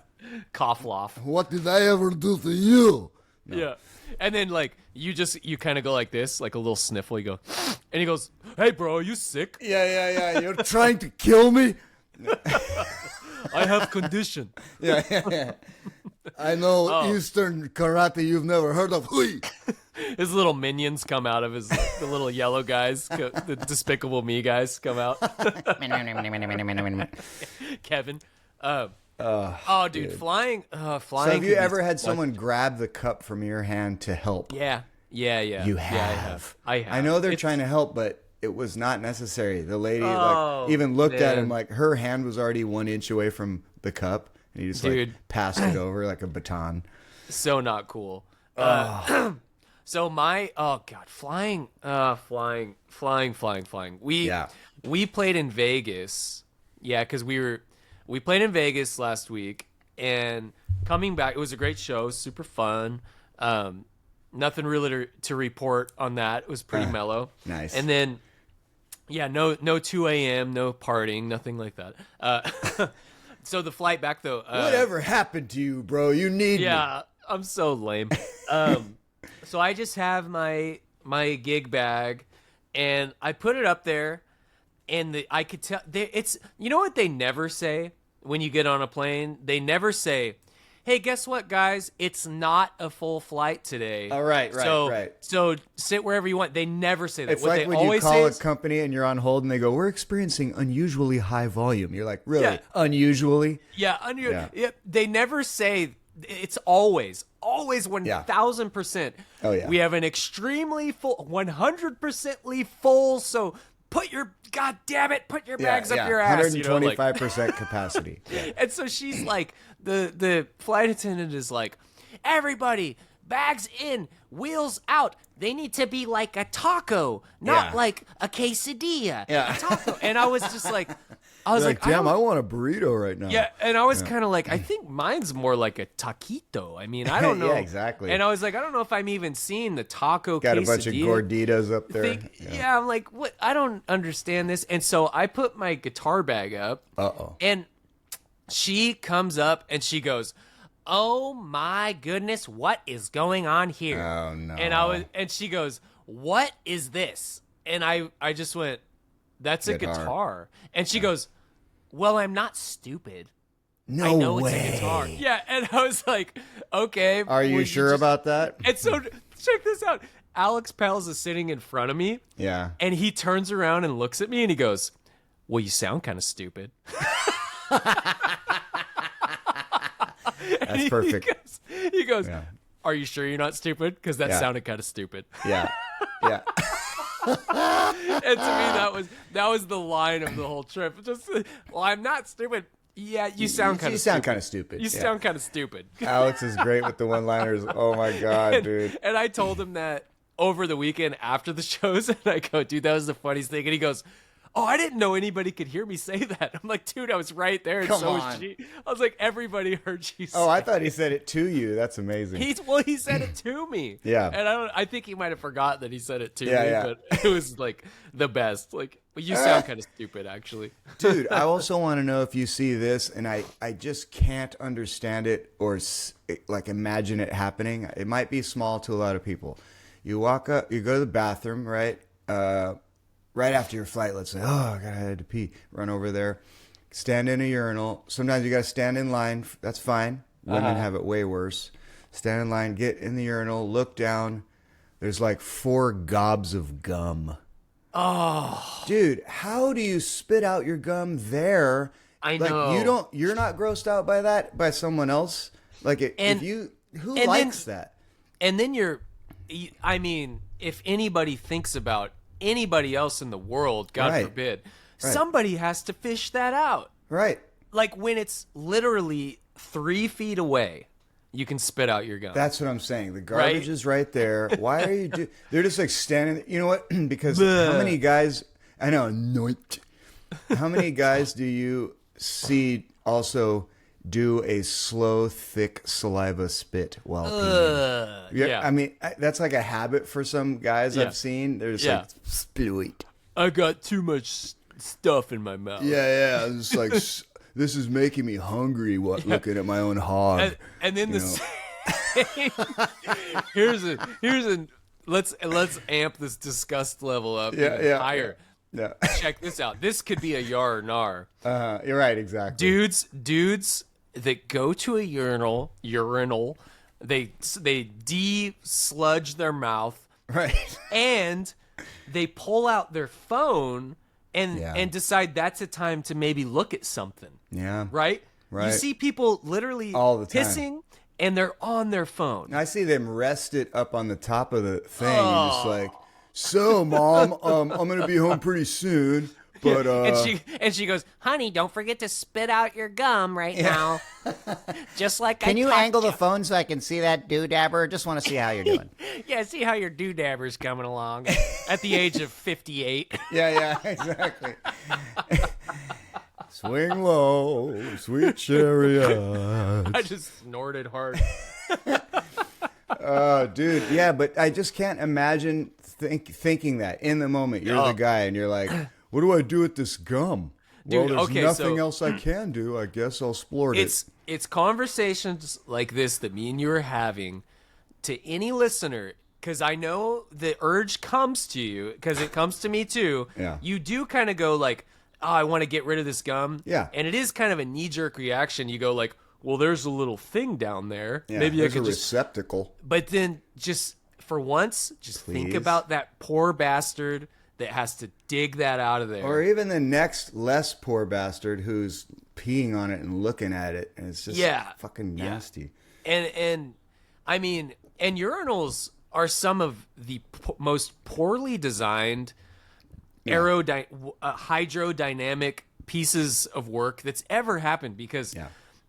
Cough-loff. What did I ever do to you? No. Yeah. And then like you kind of go like this, like a little sniffle. You go, and he goes, "Hey, bro, are you sick?" Yeah. You're trying to kill me? I have condition. Yeah. I know Eastern karate you've never heard of. Hui! His little minions come out of the little yellow guys, the Despicable Me guys come out. Kevin. Dude, flying. So have you ever had someone grab the cup from your hand to help? Yeah. You have. I have. I know they're trying to help, but it was not necessary. The lady even looked at him like her hand was already 1 inch away from the cup, And he just Dude. like passed it over like a baton. So not cool. So flying. We played in Vegas. Yeah, because we played in Vegas last week, and coming back, it was a great show, super fun. Nothing really to report on that. It was pretty mellow. Nice. And then, yeah, no 2 a.m., no partying, nothing like that. So the flight back though. Whatever happened to you, bro? You need me. Yeah, I'm so lame. So I just have my gig bag, and I put it up there, and I could tell it's, you know what they never say when you get on a plane? They never say, "Hey, guess what, guys? It's not a full flight today." Oh, right. So sit wherever you want. They never say that. It's what like they when always you call a say company and you're on hold and they go, "We're experiencing unusually high volume." You're like, "Really? Yeah. Unusually?" Yeah, they never say. It's always 1,000%. Oh, yeah. We have an extremely full, 100%ly full. So put your bags up your ass. 125% capacity. Yeah. And so she's like, the flight attendant is like, everybody, bags in, wheels out. They need to be like a taco, not like a quesadilla. Yeah. A taco. And I was just like, Damn, I want a burrito right now. yeah, and I was kind of like, I think mine's more like a taquito. I mean, I don't know. Yeah, exactly. And I was like, I don't know if I'm even seeing the taco Got quesadilla a bunch of gorditas up there. Yeah, I'm like, what? I don't understand this. And so I put my guitar bag up. Uh-oh. And she comes up and she goes, "Oh my goodness, what is going on here?" Oh, no. And she goes, "What is this?" And I just went, "That's a guitar." And she goes, "Well, I'm not stupid. No I know way. it's a guitar." Yeah, and I was like, "Okay." Are you sure about that? And so check this out. Alex Pels is sitting in front of me. Yeah. And he turns around and looks at me and he goes, "Well, you sound kind of stupid." That's perfect. He goes, "Are you sure you're not stupid? Because that sounded kind of stupid." Yeah. Yeah. And to me, that was the line of the whole trip. Just, "Well, I'm not stupid." Yeah, you sound kind of stupid. You sound kind of stupid. You sound kind of stupid. Alex is great with the one-liners. Oh, my God, dude. And I told him that over the weekend after the shows, and I go, "Dude, that was the funniest thing." And he goes, "Oh, I didn't know anybody could hear me say that." I'm like, "Dude, I was right there, and so was she." I was like, "Everybody heard you say." Oh, I thought he said it to you. That's amazing. He said it to me. Yeah. And I think he might have forgot that he said it to me, Yeah. but it was like the best. Like, you sound kind of stupid, actually. Dude, I also want to know if you see this, and I just can't understand it or like imagine it happening. It might be small to a lot of people. You walk up, you go to the bathroom, right? Right after your flight, let's say, "Oh, I had to pee." Run over there, stand in a urinal. Sometimes you got to stand in line. That's fine. Women have it way worse. Stand in line, get in the urinal, look down. There's like 4 gobs of gum. Oh, dude, how do you spit out your gum there? I know. You're not grossed out by that, by someone else? Like, who likes that? And then I mean, if anybody thinks about anybody else in the world, God forbid, somebody has to fish that out. Right. Like, when it's literally 3 feet away, you can spit out your gum. That's what I'm saying. The garbage is right there. Why are you they're just like standing, you know what? Because how many guys, I know, how many guys do you see also do a slow, thick saliva spit while peeing? Yeah. I mean, that's like a habit for some guys I've seen. They're just like, spit. I got too much stuff in my mouth. Yeah. It's like, this is making me hungry looking at my own hog. And then here's let's amp this disgust level up higher. Yeah. Check this out. This could be a yar or nar. You're right, exactly. Dudes that go to a urinal, they de-sludge their mouth, right, and they pull out their phone and decide that's a time to maybe look at something. Yeah. Right? You see people literally all the time pissing and they're on their phone. I see them rest it up on the top of the thing and just like, "So, Mom, I'm going to be home pretty soon. But and she goes, honey, don't forget to spit out your gum right now. Just like Can you angle the phone so I can see that doodabber? Just want to see how you're doing. Yeah, see how your doodabber's coming along at the age of 58. yeah, exactly. Swing low, sweet chariot. I just snorted hard. Oh, dude, yeah, but I just can't imagine thinking that in the moment. You're the guy, and you're like, "What do I do with this gum?" Dude, well, there's okay, nothing so- else I can do. I guess I'll splort it. It's conversations like this that me and you are having to any listener, because I know the urge comes to you, because it comes to me too. Yeah. You do kind of go like, oh, I want to get rid of this gum. Yeah. And it is kind of a knee-jerk reaction. You go like, well, there's a little thing down there. Yeah, Maybe I there's could a just... receptacle. But then just for once, just think Please. about that poor bastard that has to dig that out of there. Or even the next less poor bastard who's peeing on it and looking at it, and it's just fucking nasty. And I mean, and urinals are some of the most poorly designed hydrodynamic pieces of work that's ever happened, because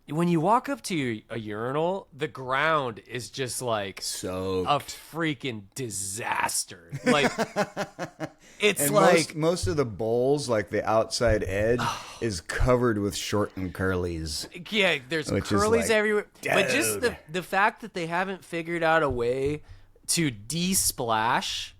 when you walk up to a urinal, the ground is just like So a freaking disaster. Like it's and like most of the bowls, like the outside edge, is covered with short and curlies. yeah, there's Which is curlies like, everywhere. But just dude. the fact that they haven't figured out a way to de-splash,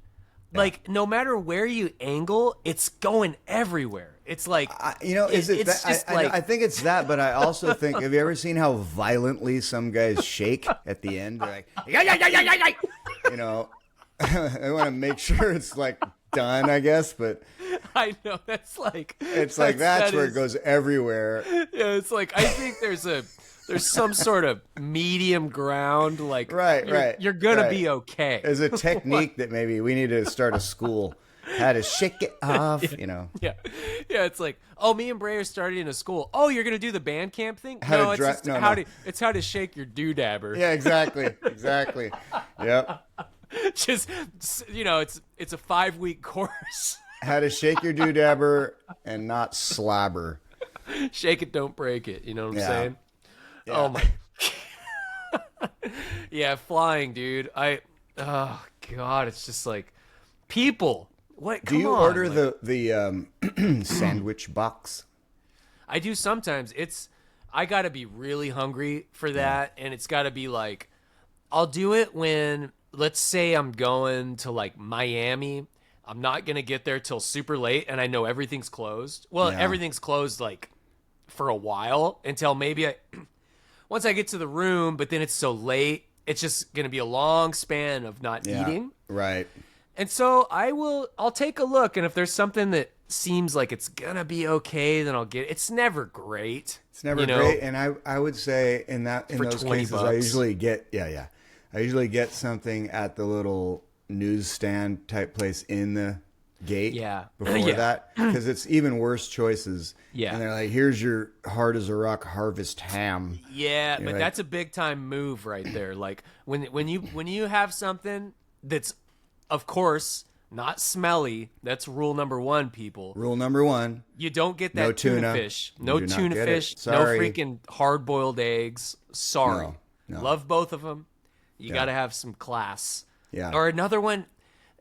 like no matter where you angle, it's going everywhere. It's like Is it it's that? just I think it's that, but I also think, have you ever seen how violently some guys shake at the end? They're like, I want to make sure it's like done, I guess, but I know that's like it's like that's where it goes everywhere. Yeah, it's like I think there's some sort of medium ground. Like you're gonna be okay. There's a technique that maybe we need to start a school. How to shake it off, Yeah, it's like, oh, me and Bray are starting a school. Oh, you're gonna do the band camp thing? It's how to shake your doodabber. Yeah, exactly. Yep. Just it's a 5-week course. How to shake your doodabber and not slobber. Shake it, don't break it. You know what I'm saying? Yeah. Oh my. Yeah, flying, dude. Oh god, it's just like people. What? Do you order the sandwich box? I do sometimes. I gotta be really hungry for that, and it's gotta be like, I'll do it when, let's say I'm going to like Miami. I'm not gonna get there till super late, and I know everything's closed. Well, everything's closed like for a while until maybe once I get to the room, but then it's so late, it's just gonna be a long span of not eating. Right. And so I'll take a look, and if there's something that seems like it's gonna be okay, then I'll get it. It's never great. It's never great, and I would say in those cases, $20. I usually get I usually get something at the little newsstand type place in the gate before that, because it's even worse choices. Yeah. And they're like, here's your hard as a rock harvest ham. Yeah, You're but like, that's a big time move right there. Like when you have something that's, of course, not smelly. That's rule number 1, people. Rule number 1. You don't get that No tuna tuna. fish. You No do not tuna get fish. it. No Sorry. freaking hard-boiled eggs. Sorry. No. Love both of them. You got to have some class. Yeah. Or another one,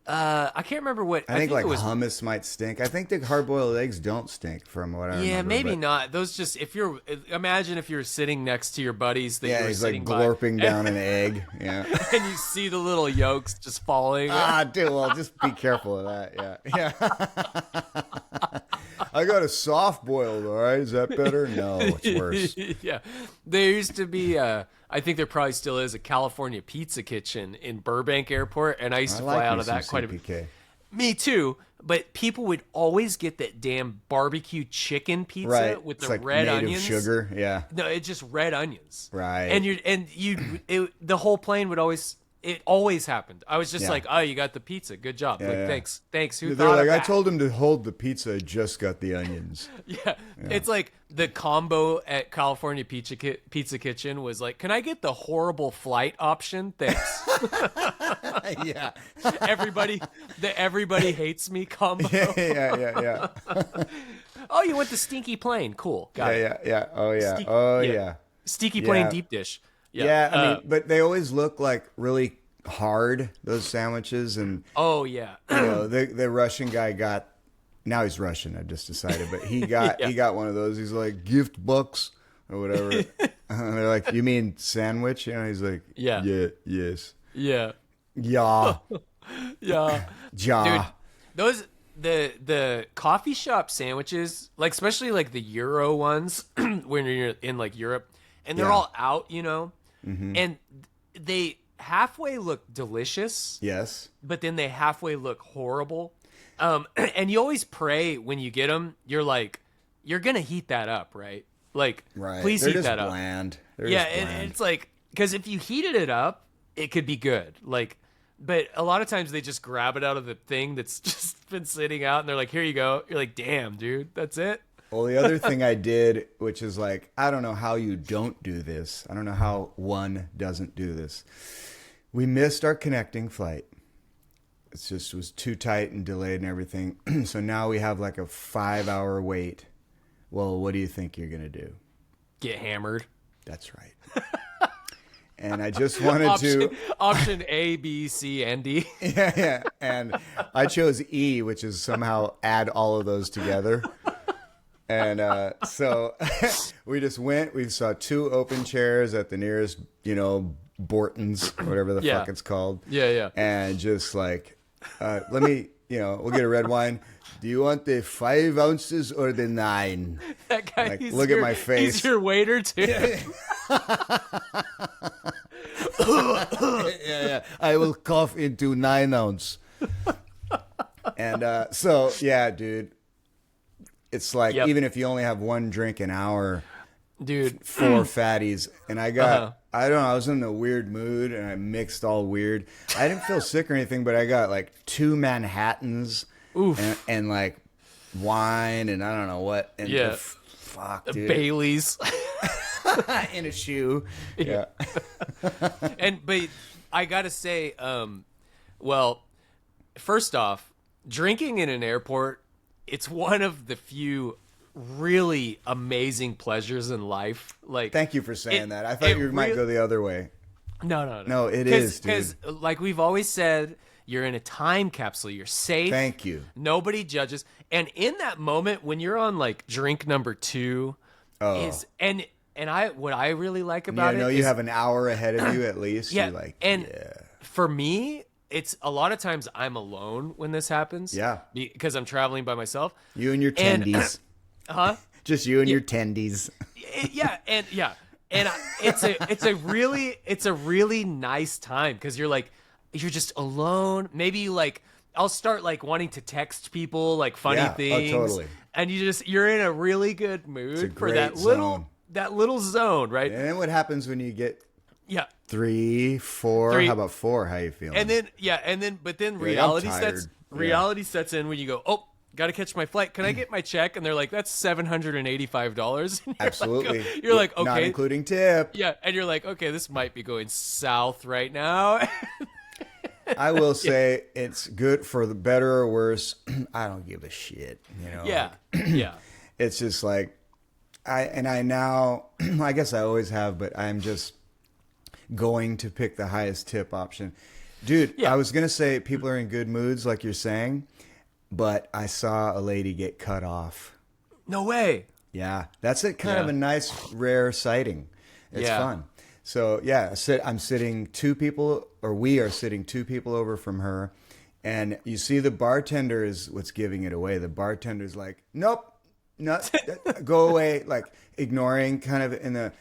I can't remember what. I think like it was, hummus might stink. I think the hard-boiled eggs don't stink, from what I remember. Yeah, maybe but- not. Those just, imagine if you're sitting next to your buddies that Yeah, you're he's like sitting by, glorping down an egg. Yeah. and you see the little yolks just falling. Dude, well, just be careful of that. Yeah. I got a soft boiled, all right? Is that better? No, it's worse. Yeah. There used to be, I think there probably still is, a California Pizza Kitchen in Burbank Airport, and I used to fly out of that quite a bit. CPK. Me too, but people would always get that damn barbecue chicken pizza Right. with It's the like red native onions. sugar. Yeah. No, it's just red onions. Right. And the whole plane would always it always happened. I was just Yeah. like, oh, you got the pizza. Good job. Yeah, like, yeah. thanks. Who They're thought like, of I that? told him to hold the pizza. I just got the onions. Yeah. It's like the combo at California Pizza Kitchen was like, can I get the horrible flight option? Thanks. Yeah. everybody hates me combo. Yeah. Oh, you went the stinky plane. Cool. Got it. Yeah. Oh, yeah. Ste- Oh, yeah. yeah. Stinky plane Yeah. deep dish. Yeah, I mean, but they always look like really hard, those sandwiches. And, oh yeah. you know, the Russian guy got, now he's Russian, I just decided, but he got one of those. He's like, gift bucks or whatever. And they're like, you mean sandwich? You know, he's like, Yeah. Yes. Yeah. Yeah. Yeah. Ja. Dude, those the coffee shop sandwiches, like especially like the Euro ones when you're in like Europe, and they're Yeah. all out, you know, and they halfway look delicious, Yes. but then they halfway look horrible. And you always pray when you get them. You're like, you're gonna heat that up, right? Like, Right. please They're heat just that up. bland. They're Yeah, just and bland. it's like, because if you heated it up, it could be good. Like, but a lot of times they just grab it out of the thing that's just been sitting out, and they're like, "Here you go." You're like, "Damn, dude, that's it." Well, the other thing I did, which is like, I don't know how you don't do this. I don't know how one doesn't do this. We missed our connecting flight. It just was too tight and delayed and everything. So now we have like a 5-hour wait. Well, what do you think you're going to do? Get hammered. That's right. And I just wanted to. Option A, B, C, and D. Yeah. And I chose E, which is somehow add all of those together. And so we just went. We saw 2 open chairs at the nearest, Borton's, whatever the Yeah. fuck it's called. Yeah. And just like, let me, we'll get a red wine. Do you want the 5 ounces or the 9? That guy. Like, he's look at my face. He's your waiter too. Yeah. I will cough into 9 ounce. And so, yeah, dude. It's like, Yep. even if you only have 1 drink an hour, Dude. 4 fatties. And I got, Uh-huh. I don't know, I was in a weird mood and I mixed all weird. I didn't feel sick or anything, but I got like 2 Manhattans. Oof. And like wine and I don't know what. And Yeah. fuck, dude. Bailey's. In a shoe. Yeah. But I gotta say, well, first off, drinking in an airport, it's one of the few really amazing pleasures in life. Like, Thank you for saying It- that. I thought it you might rea- go the other way. no. No, it is, dude. Because, like we've always said, you're in a time capsule. You're safe. Thank you. Nobody judges. And in that moment, when you're on like drink number 2, and what I really like about it, you is- have an hour ahead of you at least. yeah, You're like, and yeah. for me, it's a lot of times I'm alone when this happens. Yeah. Because I'm traveling by myself. You and your And- tendies. Huh? Just you and your tendies. And it's a really nice time because you're just alone. Maybe I'll start like wanting to text people like funny Yeah. Oh, things. totally. And you're in a really good mood for great that little zone, right? And then what happens when you get Yeah. 3, 4? 3. How about 4? How you feeling? But then I'm reality tired. sets in when you go, oh, gotta catch my flight. Can I get my check? And they're like, that's $785. And Absolutely. You're like, okay. Not including tip. Yeah, and you're like, okay, this might be going south right now. I will say it's good for the better or worse. I don't give a shit. Yeah, yeah. It's just like I now I guess I always have, but I'm just going to pick the highest tip option. Dude, Yeah. I was gonna say people are in good moods like you're saying, but I saw a lady get cut off. No way. Yeah. That's kind of Yeah. a nice rare sighting. It's Yeah. fun. So yeah, I'm sitting 2 people, or we are sitting 2 people over from her, and you see the bartender is what's giving it away. The bartender's like, nope, go away, like ignoring kind of. And the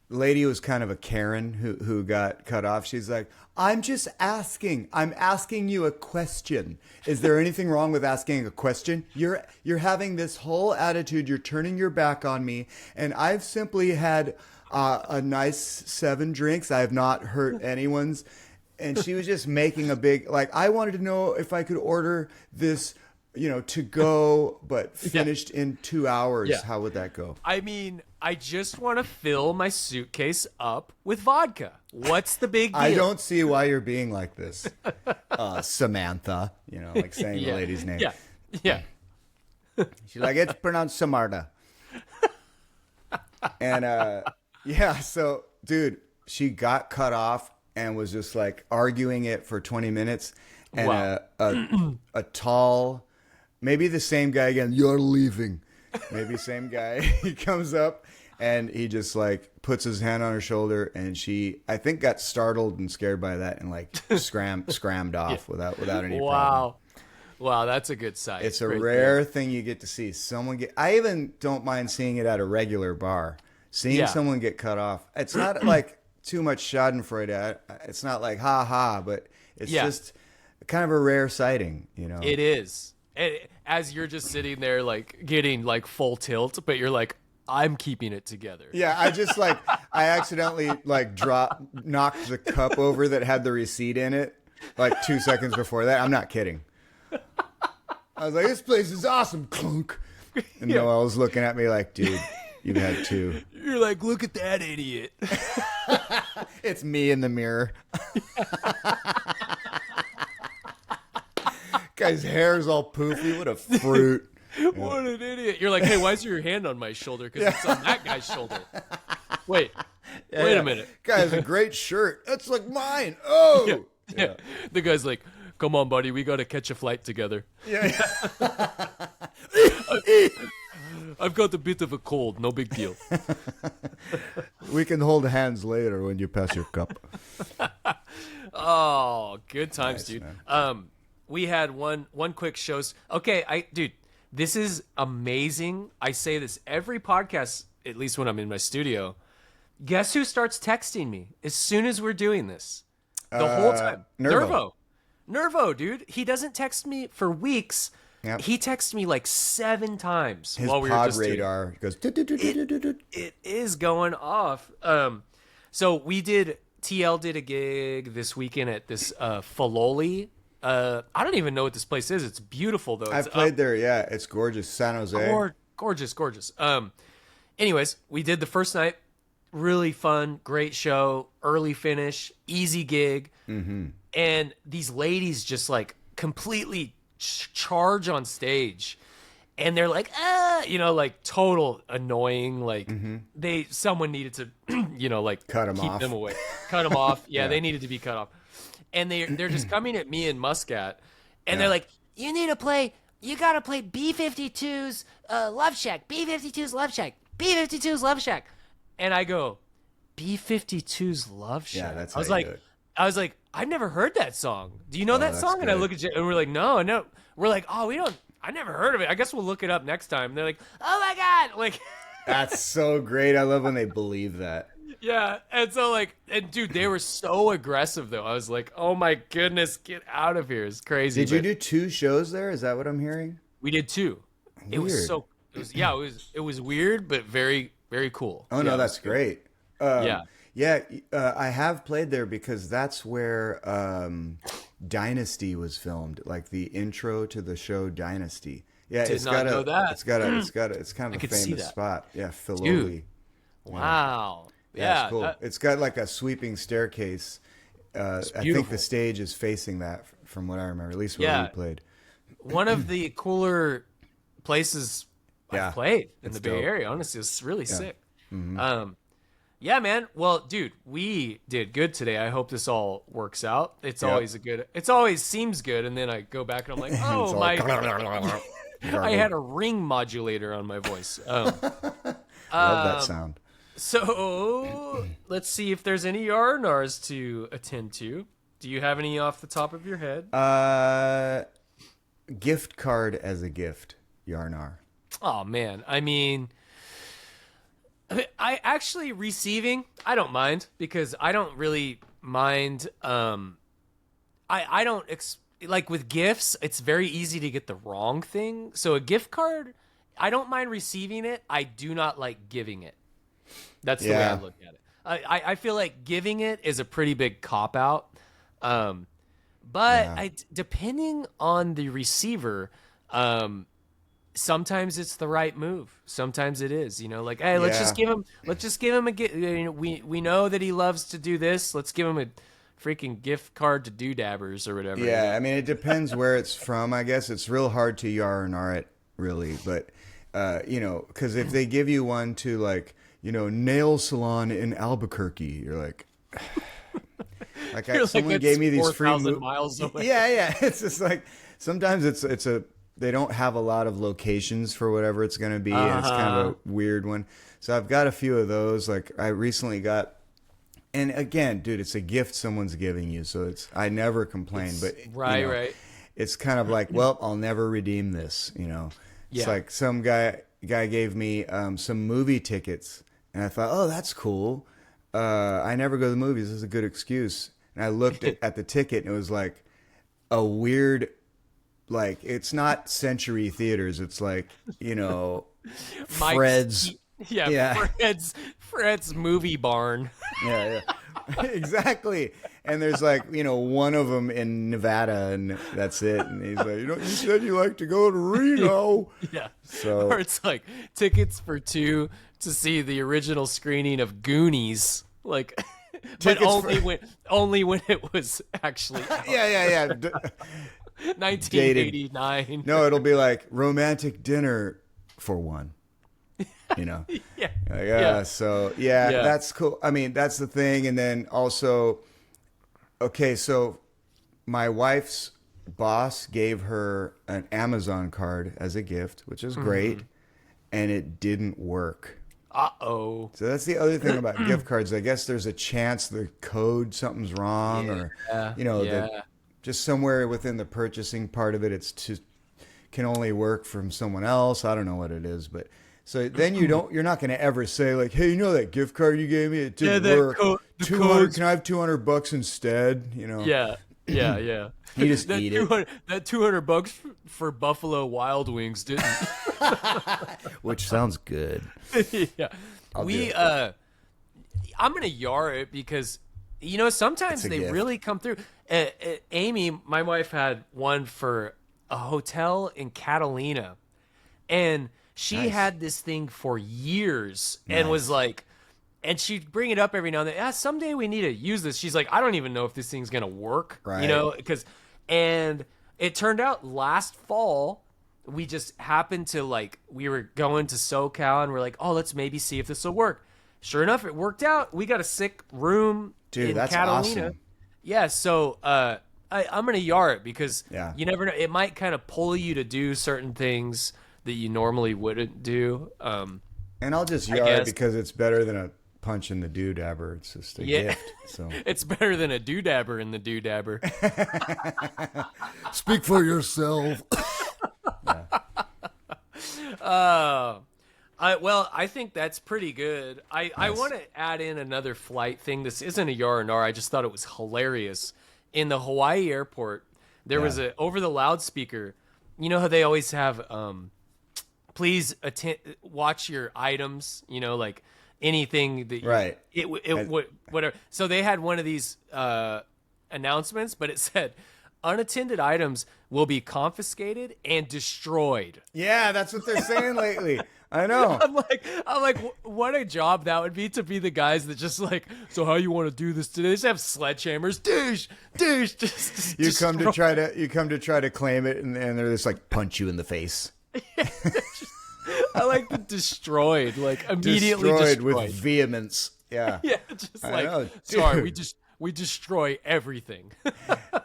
lady was kind of a Karen who got cut off. She's like, I'm just asking. I'm asking you a question. Is there anything wrong with asking a question? You're having this whole attitude. You're turning your back on me, and I've simply had a nice 7 drinks. I have not hurt anyone's. and she was just making a big, like, I wanted to know if I could order this, to go, but finished in 2 hours. Yeah. How would that go? I mean, I just want to fill my suitcase up with vodka. What's the big deal? I don't see why you're being like this, Samantha. Like saying the lady's name. Yeah. Yeah. She's like, it's pronounced Samarta. And so dude, she got cut off and was just like arguing it for 20 minutes. And Wow. a tall, maybe the same guy again, you're leaving. Maybe same guy. He comes up and he just like puts his hand on her shoulder, and she, I think, got startled and scared by that and like scrammed off without any problem. Wow, that's a good sight. It's a right rare there. thing you get to see. I even don't mind seeing it at a regular bar. Seeing someone get cut off. It's not like too much schadenfreude. It's not like ha ha, but it's just kind of a rare sighting, It is. As you're just sitting there, like getting like full tilt, but you're like, I'm keeping it together. Yeah, I accidentally like knocked the cup over that had the receipt in it like 2 seconds before that. I'm not kidding. I was like, this place is awesome, clunk. And Noel's looking at me like, dude, you've had two. You're like, look at that idiot. It's me in the mirror. Guy's hair's all poofy. What a fruit. What an idiot. You're like, hey, why is your hand on my shoulder? Because it's on that guy's shoulder. Wait a minute. Guy has a great shirt. That's like mine. Oh. Yeah. The guy's like, come on, buddy. We got to catch a flight together. Yeah. I've got a bit of a cold. No big deal. We can hold hands later when you pass your cup. Oh, good times, Nice, dude. man. We had one quick shows. Okay, dude, this is amazing. I say this every podcast, at least when I'm in my studio. Guess who starts texting me as soon as we're doing this? The whole time. Nervo, dude. He doesn't text me for weeks. Yep. He texted me like 7 times His while we were pod just radar goes. it is going off. So TL did a gig this weekend at this Filoli. I don't even know what this place is. It's beautiful though. I've played there. Yeah, it's gorgeous. San Jose. Gorgeous. Anyways, we did the first night. Really fun, great show, early finish, easy gig. Mm-hmm. And these ladies just like completely charge on stage. And they're like, like total annoying. Like someone needed to, like Cut 'em keep off. them away. Cut them off. Yeah, they needed to be cut off. And they're just coming at me and Muscat. And they're like, you got to play B-52's Love Shack. B-52's Love Shack. B-52's Love Shack. And I go, B-52's Love Shack. Yeah, that's I was how you like, do it. I was like, I've never heard that song. Do you know that that's song? And I good. look at you, and we're like, no. We're like, oh, we don't. I never heard of it. I guess we'll look it up next time. And they're like, oh my god, like. That's so great. I love when they believe that. Yeah, and so dude, they were so aggressive though. I was like, oh my goodness, get out of here! It's crazy. Did you do 2 shows there? Is that what I'm hearing? We did 2. It was Weird. so. It was weird, but very very cool. Oh no, that's great. Yeah. I have played there because that's where Dynasty was filmed, like the intro to the show Dynasty. Yeah, Did not know that. It's kind of a could see famous that. spot. Yeah, Filoli. Dude. Wow. Yeah, it's cool. It's got like a sweeping staircase. I think beautiful. the stage is facing that, from what I remember, at least where we played. One of the cooler places I've played in it's the Bay dope. Area. Honestly, it's really sick. Mm-hmm. Yeah, man. Well, dude, we did good today. I hope this all works out. It's always seems good, and then I go back and I'm like, oh my, I had a ring modulator on my voice. Love that sound. So let's see if there's any R&Rs to attend to. Do you have any off the top of your head? Gift card as a gift, Yarnar. Oh man, I mean, I actually receiving, I don't mind because I don't really mind. I don't like with gifts. It's very easy to get the wrong thing. So a gift card, I don't mind receiving it. I do not like giving it. That's the way I look at it. I feel like giving it is a pretty big cop out. But Yeah. depending on the receiver, sometimes it's the right move. Sometimes it is, like, hey, let's just give him we know that he loves to do this. Let's give him a freaking gift card to Doodabbers or whatever. Yeah, I mean, it depends where it's from. I guess it's real hard to yar and ar it, really. But, because if they give you one to, like, nail salon in Albuquerque, you're like... someone gave me these free 4,000 miles away. Yeah. It's just like, sometimes they don't have a lot of locations for whatever it's going to be. And it's kind of a weird one. So I've got a few of those. Like, I recently got... And again, dude, it's a gift someone's giving you, so I never complain. But right. It's kind of like, well, I'll never redeem this. It's like some guy gave me some movie tickets, and I thought, oh, that's cool. I never go to the movies. This is a good excuse. And I looked at the ticket, and it was like a weird, like, it's not Century Theaters. It's like, Fred's. Yeah. Fred's movie barn. Yeah. Exactly. And there's like, one of them in Nevada, and that's it. And he's like, you said you like to go to Reno. Yeah. So, or it's like tickets for 2 to see the original screening of Goonies. Like, but only when it was actually out. Yeah. 1989. No, it'll be like romantic dinner for one. So that's cool. I mean, that's the thing. And then also, okay, so my wife's boss gave her an Amazon card as a gift, which is great, and it didn't work. Uh-oh. So that's the other thing about gift cards. I guess there's a chance the code, something's wrong, or just somewhere within the purchasing part of it, can only work from someone else. I don't know what it is, but so then you're not going to ever say like, hey, that gift card you gave me, it didn't work. 200, can I have $200 instead? Yeah. You just eat it. That $200 for Buffalo Wild Wings didn't. Which sounds good. Yeah. I'm gonna yar it because sometimes they gift. really come through. Amy, my wife, had one for a hotel in Catalina, and she had this thing for years and was like, and she'd bring it up every now and then. Someday we need to use this. She's like, I don't even know if this thing's gonna work, right? And it turned out last fall we just happened to, like, we were going to SoCal and we're like, oh, let's maybe see if this will work. Sure enough, it worked out. We got a sick room in that's Catalina. Awesome. Yeah, so I'm gonna yar it because Yeah. you never know. It might kind of pull you to do certain things that you normally wouldn't do. And I'll just yar it because it's better than a punch in the doodabber. It's just a gift. So it's better than a doodabber in the doodabber. Speak for yourself. I think that's pretty good. I want to add in another flight thing. This isn't a yar and r. I just thought it was hilarious. In the Hawaii airport, there was over the loudspeaker. You know how they always have, please watch your items. Like anything that whatever. So they had one of these announcements, but it said, unattended items will be confiscated and destroyed. Yeah, that's what they're saying lately. I know. I'm like, what a job that would be to be the guys that just like, so how you want to do this today? They just have sledgehammers, douche. You come to try to claim it, and they're just like punch you in the face. I like the destroyed, like immediately destroyed with vehemence. Yeah. Yeah, just like, sorry, we destroy everything.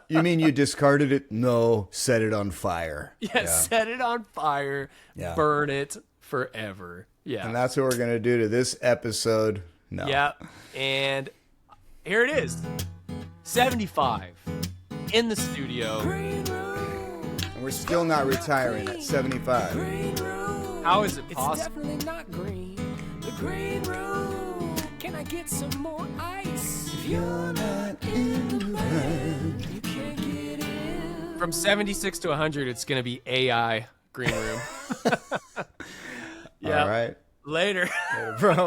You mean you discarded it? No, set it on fire. Yeah, set it on fire, burn it forever. Yeah. And that's what we're going to do to this episode. No. Yeah. And here it is. 75 in the studio. And we're still not retiring at 75. How is it possible? It's definitely not green. The green room. Can I get some more ice? If you're not in the band, you can't get in. From 76 to 100, it's going to be AI green room. Yeah. All right. Later. Bro.